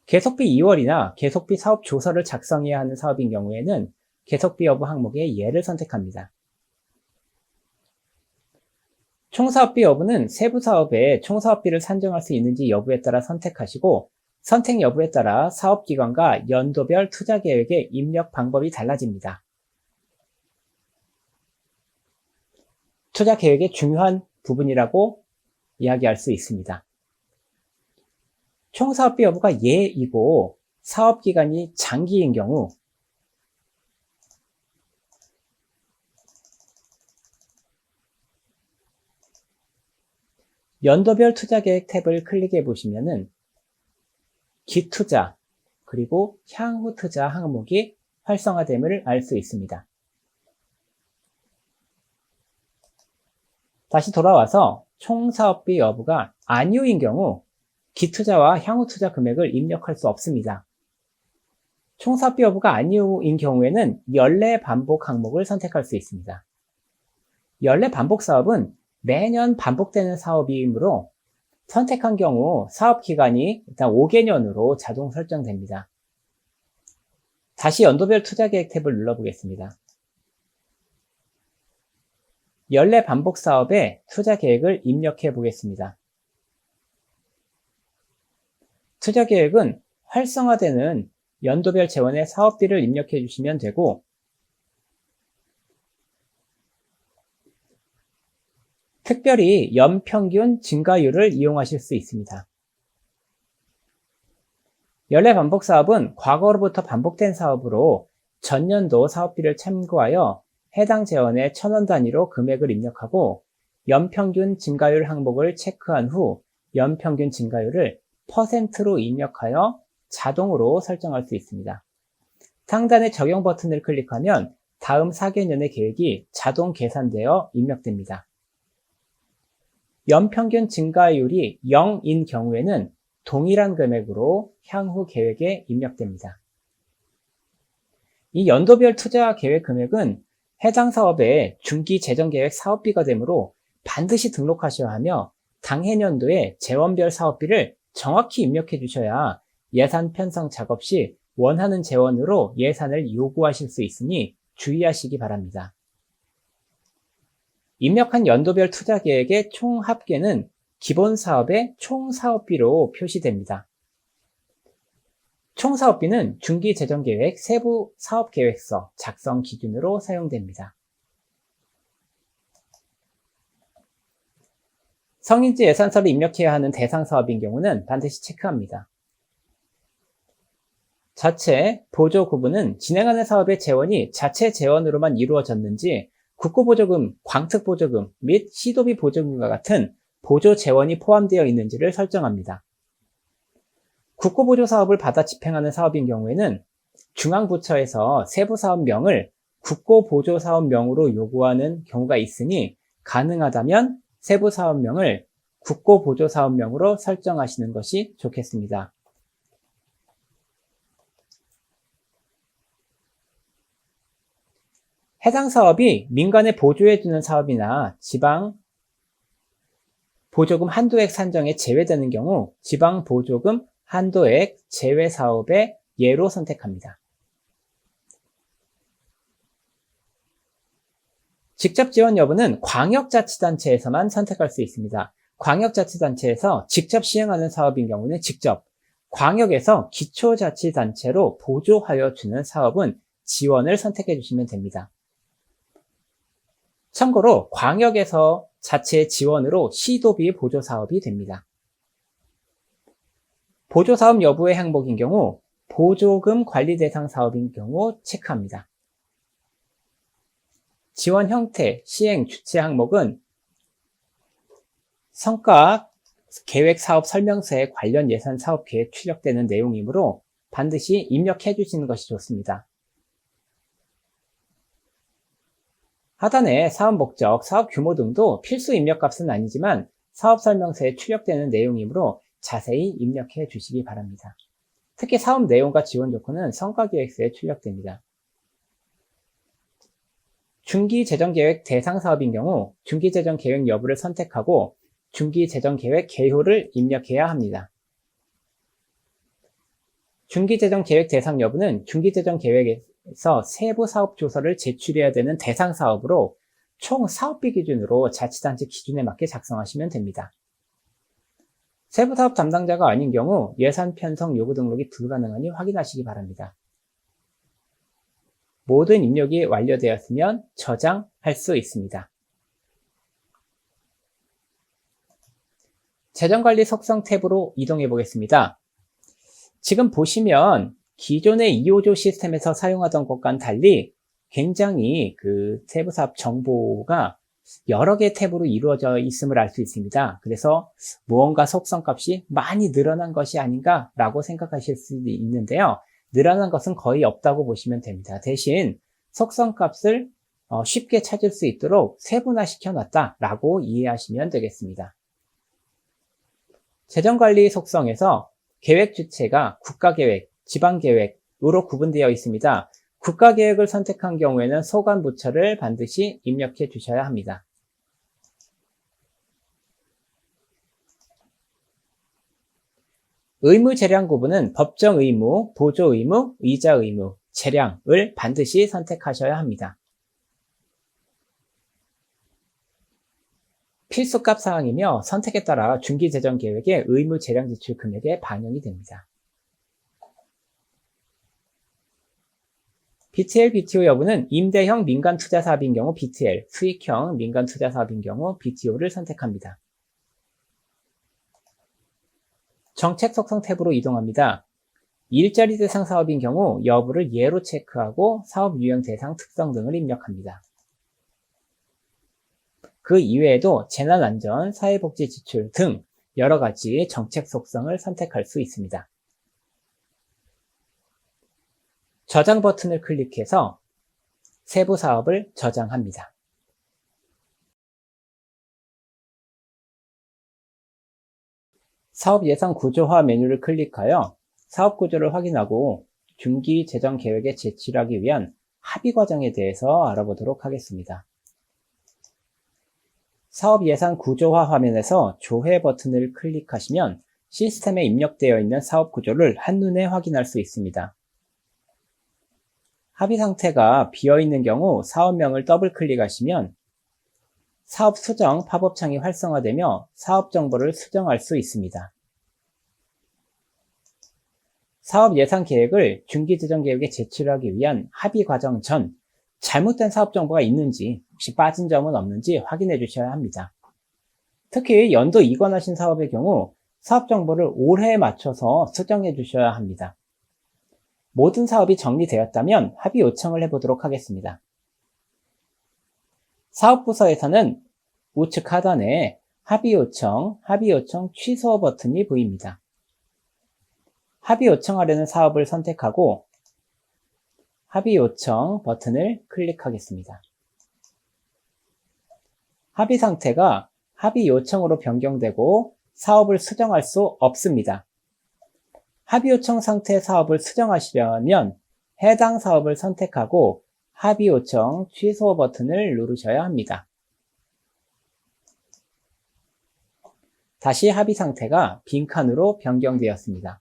계속비 2월이나 계속비 사업 조서를 작성해야 하는 사업인 경우에는 계속비 여부 항목의 예를 선택합니다. 총사업비 여부는 세부 사업에 총사업비를 산정할 수 있는지 여부에 따라 선택하시고 선택 여부에 따라 사업기관과 연도별 투자계획의 입력 방법이 달라집니다. 투자계획의 중요한 부분이라고 이야기할 수 있습니다. 총사업비 여부가 예이고 사업기간이 장기인 경우 연도별 투자계획 탭을 클릭해 보시면은 기투자 그리고 향후 투자 항목이 활성화됨을 알 수 있습니다. 다시 돌아와서 총 사업비 여부가 아니오인 경우 기투자와 향후 투자 금액을 입력할 수 없습니다. 총 사업비 여부가 아니오인 경우에는 연례 반복 항목을 선택할 수 있습니다. 연례 반복 사업은 매년 반복되는 사업이므로 선택한 경우 사업 기간이 일단 5개년으로 자동 설정됩니다. 다시 연도별 투자계획 탭을 눌러보겠습니다. 연례 반복 사업에 투자 계획을 입력해 보겠습니다. 투자 계획은 활성화되는 연도별 재원의 사업비를 입력해 주시면 되고, 특별히 연평균 증가율을 이용하실 수 있습니다. 연례 반복 사업은 과거로부터 반복된 사업으로 전년도 사업비를 참고하여 해당 재원의 1000원 단위로 금액을 입력하고 연평균 증가율 항목을 체크한 후 연평균 증가율을 %로 입력하여 자동으로 설정할 수 있습니다. 상단의 적용 버튼을 클릭하면 다음 4개년의 계획이 자동 계산되어 입력됩니다. 연평균 증가율이 0인 경우에는 동일한 금액으로 향후 계획에 입력됩니다. 이 연도별 투자 계획 금액은 해당 사업의 중기 재정 계획 사업비가 되므로 반드시 등록하셔야 하며 당해년도에 재원별 사업비를 정확히 입력해 주셔야 예산 편성 작업 시 원하는 재원으로 예산을 요구하실 수 있으니 주의하시기 바랍니다. 입력한 연도별 투자 계획의 총 합계는 기본 사업의 총 사업비로 표시됩니다. 총 사업비는 중기 재정 계획 세부 사업 계획서 작성 기준으로 사용됩니다. 성인지 예산서를 입력해야 하는 대상 사업인 경우는 반드시 체크합니다. 자체 보조 구분은 진행하는 사업의 재원이 자체 재원으로만 이루어졌는지 국고보조금, 광특보조금 및 시도비 보조금과 같은 보조 재원이 포함되어 있는지를 설정합니다. 국고보조 사업을 받아 집행하는 사업인 경우에는 중앙부처에서 세부사업명을 국고보조사업명으로 요구하는 경우가 있으니 가능하다면 세부사업명을 국고보조사업명으로 설정하시는 것이 좋겠습니다. 해당 사업이 민간에 보조해주는 사업이나 지방 보조금 한도액 산정에 제외되는 경우 지방 보조금 한도액 제외 사업의 예로 선택합니다. 직접 지원 여부는 광역자치단체에서만 선택할 수 있습니다. 광역자치단체에서 직접 시행하는 사업인 경우는 직접, 광역에서 기초자치단체로 보조하여 주는 사업은 지원을 선택해 주시면 됩니다. 참고로 광역에서 자체 지원으로 시도비 보조사업이 됩니다. 보조사업 여부의 항목인 경우 보조금 관리 대상 사업인 경우 체크합니다. 지원 형태, 시행, 주체 항목은 성과 계획 사업 설명서에 관련 예산 사업 계획 출력되는 내용이므로 반드시 입력해 주시는 것이 좋습니다. 하단에 사업 목적, 사업 규모 등도 필수 입력값은 아니지만 사업 설명서에 출력되는 내용이므로 자세히 입력해 주시기 바랍니다. 특히 사업 내용과 지원 조건은 성과계획서에 출력됩니다. 중기재정계획 대상 사업인 경우 중기재정계획 여부를 선택하고 중기재정계획 개요를 입력해야 합니다. 중기재정계획 대상 여부는 중기재정계획에서 세부 사업 조서를 제출해야 되는 대상 사업으로 총 사업비 기준으로 자치단체 기준에 맞게 작성하시면 됩니다. 세부 사업 담당자가 아닌 경우 예산 편성 요구 등록이 불가능하니 확인하시기 바랍니다. 모든 입력이 완료되었으면 저장할 수 있습니다. 재정관리 속성 탭으로 이동해 보겠습니다. 지금 보시면 기존의 2호조 시스템에서 사용하던 것과는 달리 굉장히 세부사업 정보가 여러 개의 탭으로 이루어져 있음을 알 수 있습니다. 그래서 무언가 속성값이 많이 늘어난 것이 아닌가 라고 생각하실 수도 있는데요. 늘어난 것은 거의 없다고 보시면 됩니다. 대신 속성값을 쉽게 찾을 수 있도록 세분화시켜 놨다 라고 이해하시면 되겠습니다. 재정관리 속성에서 계획 주체가 국가계획, 지방계획으로 구분되어 있습니다. 국가계획을 선택한 경우에는 소관부처를 반드시 입력해 주셔야 합니다. 의무 재량 구분은 법정 의무, 보조 의무, 이자 의무, 재량을 반드시 선택하셔야 합니다. 필수값 사항이며 선택에 따라 중기재정계획의 의무 재량 지출 금액에 반영이 됩니다. BTL, BTO 여부는 임대형 민간투자사업인 경우 BTL, 수익형 민간투자사업인 경우 BTO를 선택합니다. 정책 속성 탭으로 이동합니다. 일자리 대상 사업인 경우 여부를 예로 체크하고 사업 유형 대상 특성 등을 입력합니다. 그 이외에도 재난안전, 사회복지 지출 등 여러 가지 정책 속성을 선택할 수 있습니다. 저장 버튼을 클릭해서 세부 사업을 저장합니다. 사업 예산 구조화 메뉴를 클릭하여 사업 구조를 확인하고 중기 재정 계획에 제출하기 위한 합의 과정에 대해서 알아보도록 하겠습니다. 사업 예산 구조화 화면에서 조회 버튼을 클릭하시면 시스템에 입력되어 있는 사업 구조를 한눈에 확인할 수 있습니다. 합의 상태가 비어있는 경우 사업명을 더블 클릭하시면 사업 수정 팝업 창이 활성화되며 사업 정보를 수정할 수 있습니다. 사업 예산 계획을 중기재정 계획에 제출하기 위한 합의 과정 전 잘못된 사업 정보가 있는지 혹시 빠진 점은 없는지 확인해 주셔야 합니다. 특히 연도 이관하신 사업의 경우 사업 정보를 올해에 맞춰서 수정해 주셔야 합니다. 모든 사업이 정리되었다면 합의 요청을 해보도록 하겠습니다. 사업부서에서는 우측 하단에 합의 요청 취소 버튼이 보입니다. 합의 요청하려는 사업을 선택하고 합의 요청 버튼을 클릭하겠습니다. 합의 상태가 합의 요청으로 변경되고 사업을 수정할 수 없습니다. 합의 요청 상태 사업을 수정하시려면 해당 사업을 선택하고 합의 요청 취소 버튼을 누르셔야 합니다. 다시 합의 상태가 빈칸으로 변경되었습니다.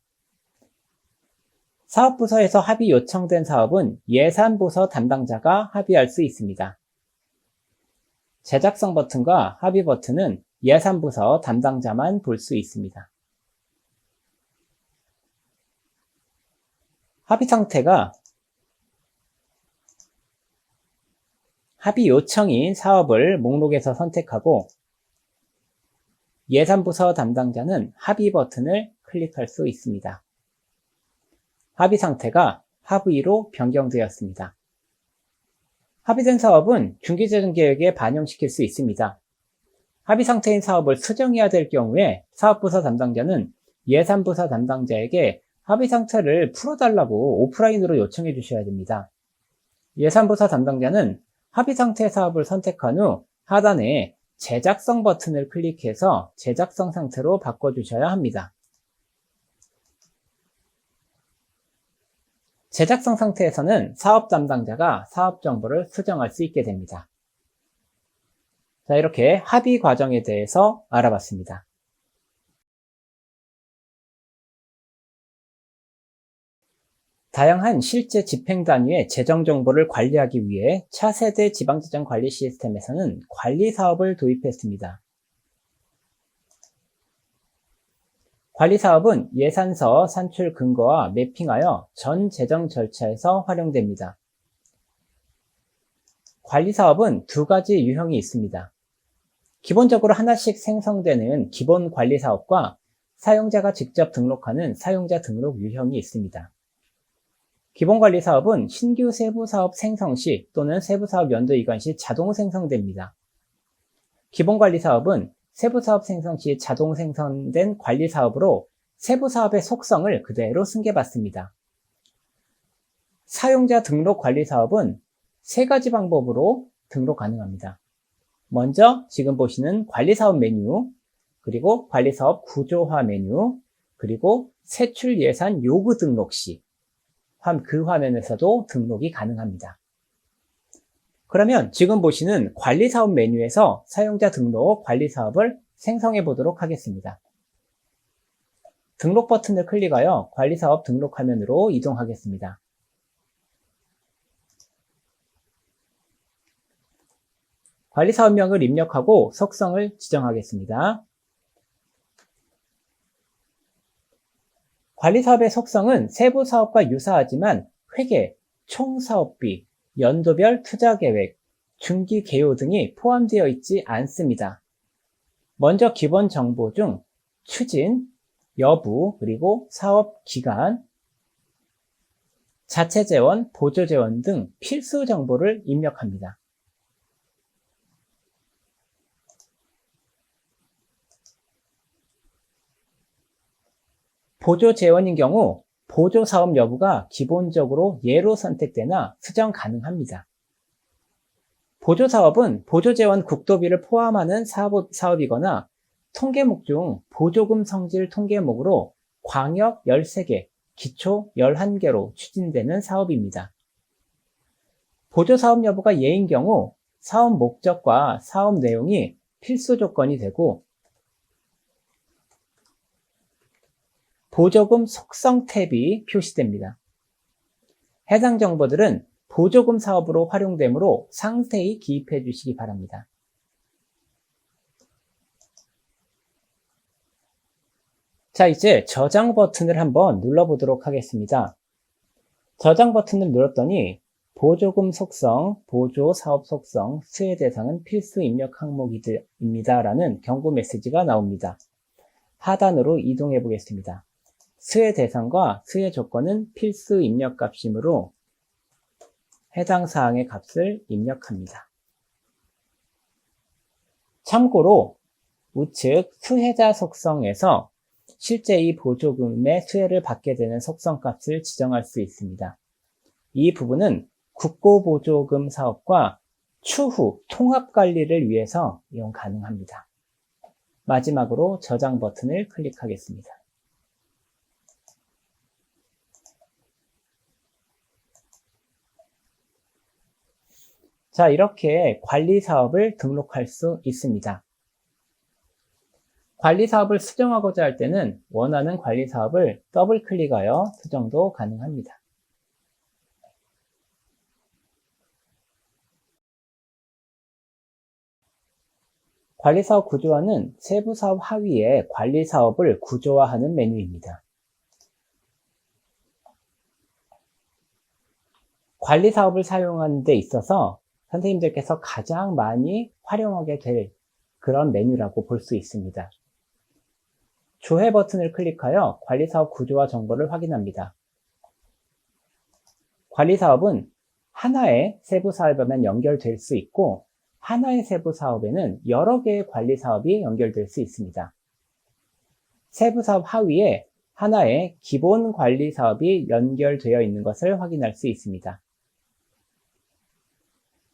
사업부서에서 합의 요청된 사업은 예산부서 담당자가 합의할 수 있습니다. 제작성 버튼과 합의 버튼은 예산부서 담당자만 볼 수 있습니다. 합의 상태가 합의 요청인 사업을 목록에서 선택하고 예산부서 담당자는 합의 버튼을 클릭할 수 있습니다. 합의 상태가 합의로 변경되었습니다. 합의된 사업은 중기재정계획에 반영시킬 수 있습니다. 합의 상태인 사업을 수정해야 될 경우에 사업부서 담당자는 예산부서 담당자에게 합의 상태를 풀어달라고 오프라인으로 요청해 주셔야 됩니다. 예산부서 담당자는 합의 상태 사업을 선택한 후 하단에 제작성 버튼을 클릭해서 제작성 상태로 바꿔주셔야 합니다. 제작성 상태에서는 사업 담당자가 사업 정보를 수정할 수 있게 됩니다. 자, 이렇게 합의 과정에 대해서 알아봤습니다. 다양한 실제 집행 단위의 재정 정보를 관리하기 위해 차세대 지방재정 관리 시스템에서는 관리 사업을 도입했습니다. 관리 사업은 예산서 산출 근거와 매핑하여 전 재정 절차에서 활용됩니다. 관리 사업은 두 가지 유형이 있습니다. 기본적으로 하나씩 생성되는 기본 관리 사업과 사용자가 직접 등록하는 사용자 등록 유형이 있습니다. 기본관리 사업은 신규 세부사업 생성 시 또는 세부사업 연도 이관 시 자동 생성됩니다. 기본관리사업은 세부사업 생성 시 자동 생성된 관리사업으로 세부사업의 속성을 그대로 승계받습니다. 사용자 등록 관리사업은 세 가지 방법으로 등록 가능합니다. 먼저 지금 보시는 관리사업 메뉴, 그리고 관리사업 구조화 메뉴, 그리고 세출예산 요구 등록 시 그 화면에서도 등록이 가능합니다. 그러면 지금 보시는 관리사업 메뉴에서 사용자 등록 관리사업을 생성해 보도록 하겠습니다. 등록 버튼을 클릭하여 관리사업 등록 화면으로 이동하겠습니다. 관리사업명을 입력하고 속성을 지정하겠습니다. 관리사업의 속성은 세부사업과 유사하지만 회계, 총사업비, 연도별 투자계획, 중기개요 등이 포함되어 있지 않습니다. 먼저 기본 정보 중 추진, 여부, 그리고 사업기간, 자체재원, 보조재원 등 필수 정보를 입력합니다. 보조재원인 경우 보조사업 여부가 기본적으로 예로 선택되나 수정 가능합니다. 보조사업은 보조재원 국도비를 포함하는 사업이거나 통계목 중 보조금 성질 통계목으로 광역 13개, 기초 11개로 추진되는 사업입니다. 보조사업 여부가 예인 경우 사업 목적과 사업 내용이 필수 조건이 되고 보조금 속성 탭이 표시됩니다. 해당 정보들은 보조금 사업으로 활용되므로 상세히 기입해 주시기 바랍니다. 자, 이제 저장 버튼을 한번 눌러보도록 하겠습니다. 저장 버튼을 눌렀더니 보조금 속성, 보조사업 속성, 수혜 대상은 필수 입력 항목입니다 라는 경고 메시지가 나옵니다. 하단으로 이동해 보겠습니다. 수혜 대상과 수혜 조건은 필수 입력 값이므로 해당 사항의 값을 입력합니다. 참고로 우측 수혜자 속성에서 실제 이 보조금의 수혜를 받게 되는 속성값을 지정할 수 있습니다. 이 부분은 국고보조금 사업과 추후 통합관리를 위해서 이용 가능합니다. 마지막으로 저장 버튼을 클릭하겠습니다. 자, 이렇게 관리사업을 등록할 수 있습니다. 관리사업을 수정하고자 할 때는 원하는 관리사업을 더블 클릭하여 수정도 가능합니다. 관리사업 구조화는 세부사업 하위에 관리사업을 구조화하는 메뉴입니다. 관리사업을 사용하는 데 있어서 선생님들께서 가장 많이 활용하게 될 그런 메뉴라고 볼 수 있습니다. 조회 버튼을 클릭하여 관리사업 구조화 정보를 확인합니다. 관리사업은 하나의 세부사업에만 연결될 수 있고 하나의 세부사업에는 여러 개의 관리사업이 연결될 수 있습니다. 세부사업 하위에 하나의 기본 관리사업이 연결되어 있는 것을 확인할 수 있습니다.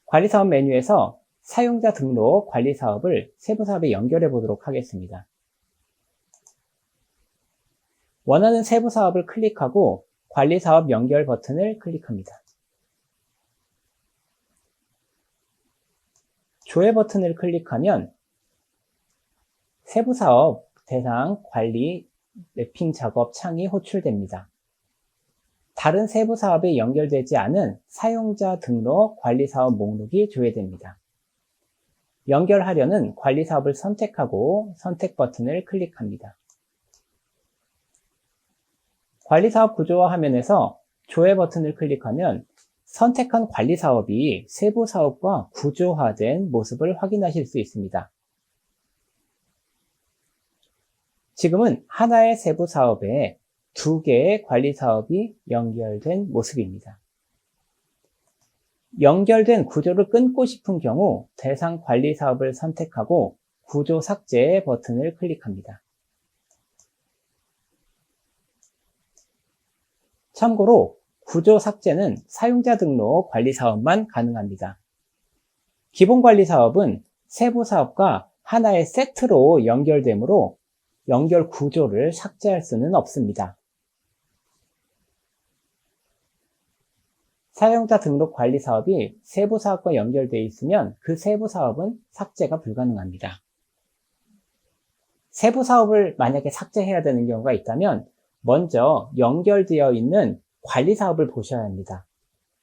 관리사업 메뉴에서 사용자 등록 관리사업을 세부사업에 연결해 보도록 하겠습니다. 원하는 세부사업을 클릭하고 관리사업 연결 버튼을 클릭합니다. 조회 버튼을 클릭하면 세부사업 대상 관리 매핑 작업 창이 호출됩니다. 다른 세부사업에 연결되지 않은 사용자 등록 관리사업 목록이 조회됩니다. 연결하려는 관리사업을 선택하고 선택 버튼을 클릭합니다. 관리사업 구조화 화면에서 조회 버튼을 클릭하면 선택한 관리사업이 세부사업과 구조화된 모습을 확인하실 수 있습니다. 지금은 하나의 세부사업에 2개의 관리사업이 연결된 모습입니다. 연결된 구조를 끊고 싶은 경우 대상 관리 사업을 선택하고 구조 삭제 버튼을 클릭합니다. 참고로 구조 삭제는 사용자 등록 관리 사업만 가능합니다. 기본 관리 사업은 세부 사업과 하나의 세트로 연결되므로 연결 구조를 삭제할 수는 없습니다. 사용자 등록 관리 사업이 세부 사업과 연결되어 있으면 그 세부 사업은 삭제가 불가능합니다. 세부 사업을 만약에 삭제해야 되는 경우가 있다면 먼저 연결되어 있는 관리 사업을 보셔야 합니다.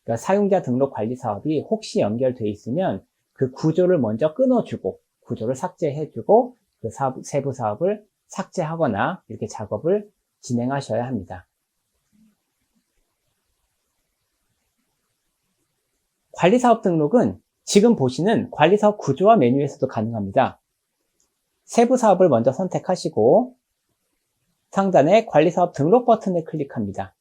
그러니까 사용자 등록 관리 사업이 혹시 연결되어 있으면 그 구조를 먼저 끊어주고 구조를 삭제해주고 그 세부 사업을 삭제하거나 이렇게 작업을 진행하셔야 합니다. 관리사업 등록은 지금 보시는 관리사업 구조화 메뉴에서도 가능합니다. 세부 사업을 먼저 선택하시고 상단에 관리사업 등록 버튼을 클릭합니다.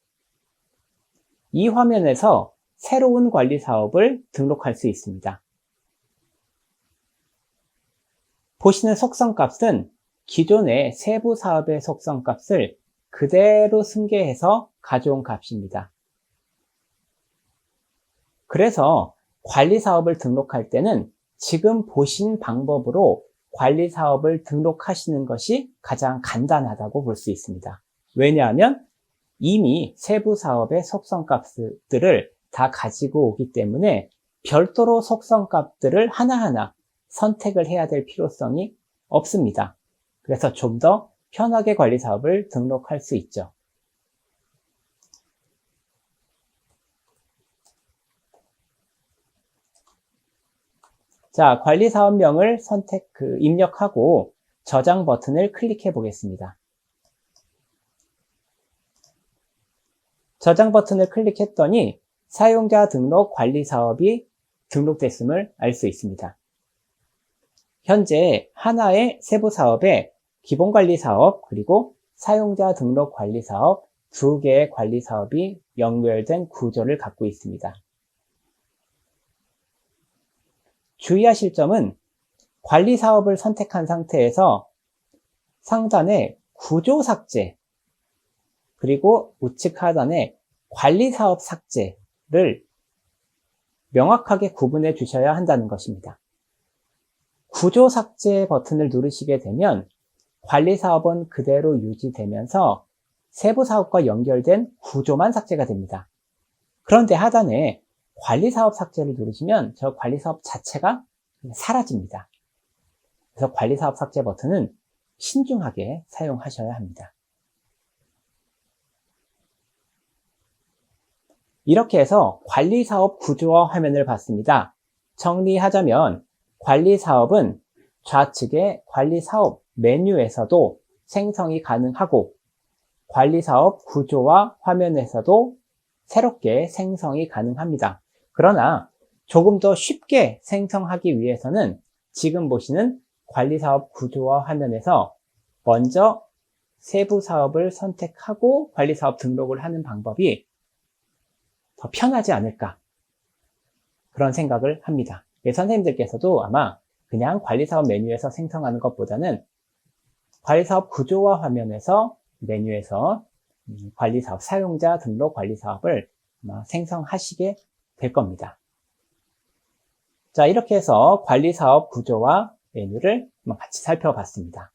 이 화면에서 새로운 관리사업을 등록할 수 있습니다. 보시는 속성값은 기존의 세부 사업의 속성값을 그대로 승계해서 가져온 값입니다. 그래서 관리사업을 등록할 때는 지금 보신 방법으로 관리사업을 등록하시는 것이 가장 간단하다고 볼 수 있습니다. 왜냐하면 이미 세부 사업의 속성값들을 다 가지고 오기 때문에 별도로 속성값들을 하나하나 선택을 해야 될 필요성이 없습니다. 그래서 좀 더 편하게 관리사업을 등록할 수 있죠. 자, 관리사업명을 입력하고 저장 버튼을 클릭해 보겠습니다. 저장 버튼을 클릭했더니 사용자 등록 관리사업이 등록됐음을 알 수 있습니다. 현재 하나의 세부 사업에 기본 관리 사업 그리고 사용자 등록 관리 사업 두 개의 관리 사업이 연결된 구조를 갖고 있습니다. 주의하실 점은 관리 사업을 선택한 상태에서 상단에 구조 삭제 그리고 우측 하단에 관리 사업 삭제를 명확하게 구분해 주셔야 한다는 것입니다. 구조 삭제 버튼을 누르시게 되면 관리 사업은 그대로 유지되면서 세부 사업과 연결된 구조만 삭제가 됩니다. 그런데 하단에 관리 사업 삭제를 누르시면 저 관리 사업 자체가 사라집니다. 그래서 관리 사업 삭제 버튼은 신중하게 사용하셔야 합니다. 이렇게 해서 관리 사업 구조화 화면을 봤습니다. 정리하자면 관리 사업은 좌측의 관리 사업 메뉴에서도 생성이 가능하고 관리 사업 구조화 화면에서도 새롭게 생성이 가능합니다. 그러나 조금 더 쉽게 생성하기 위해서는 지금 보시는 관리 사업 구조화 화면에서 먼저 세부 사업을 선택하고 관리 사업 등록을 하는 방법이 더 편하지 않을까 그런 생각을 합니다. 선생님들께서도 아마 그냥 관리사업 메뉴에서 생성하는 것보다는 관리사업 구조화 화면에서 메뉴에서 관리사업 사용자 등록 관리사업을 아마 생성하시게 될 겁니다. 자, 이렇게 해서 관리사업 구조화 메뉴를 같이 살펴봤습니다.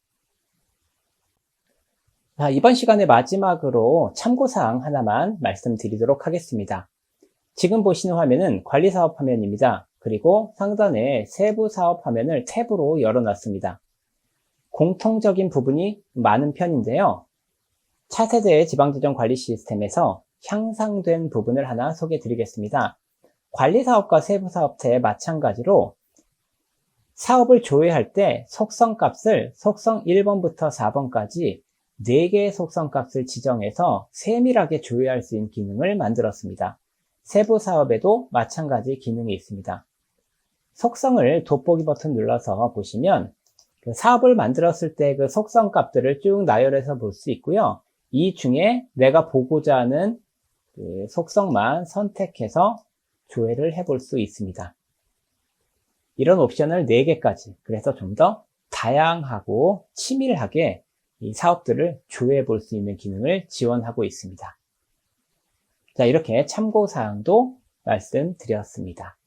자, 이번 시간의 마지막으로 참고사항 하나만 말씀드리도록 하겠습니다. 지금 보시는 화면은 관리사업 화면입니다. 그리고 상단에 세부사업 화면을 탭으로 열어놨습니다. 공통적인 부분이 많은 편인데요. 차세대 지방재정 관리 시스템에서 향상된 부분을 하나 소개해 드리겠습니다. 관리사업과 세부사업체 마찬가지로 사업을 조회할 때 속성값을 속성 1번부터 4번까지 4개의 속성값을 지정해서 세밀하게 조회할 수 있는 기능을 만들었습니다. 세부 사업에도 마찬가지 기능이 있습니다. 속성을 돋보기 버튼 눌러서 보시면 그 사업을 만들었을 때 그 속성 값들을 쭉 나열해서 볼 수 있고요. 이 중에 내가 보고자 하는 그 속성만 선택해서 조회를 해볼 수 있습니다. 이런 옵션을 4개까지, 그래서 좀 더 다양하고 치밀하게 이 사업들을 조회해 볼 수 있는 기능을 지원하고 있습니다. 자, 이렇게 참고사항도 말씀드렸습니다.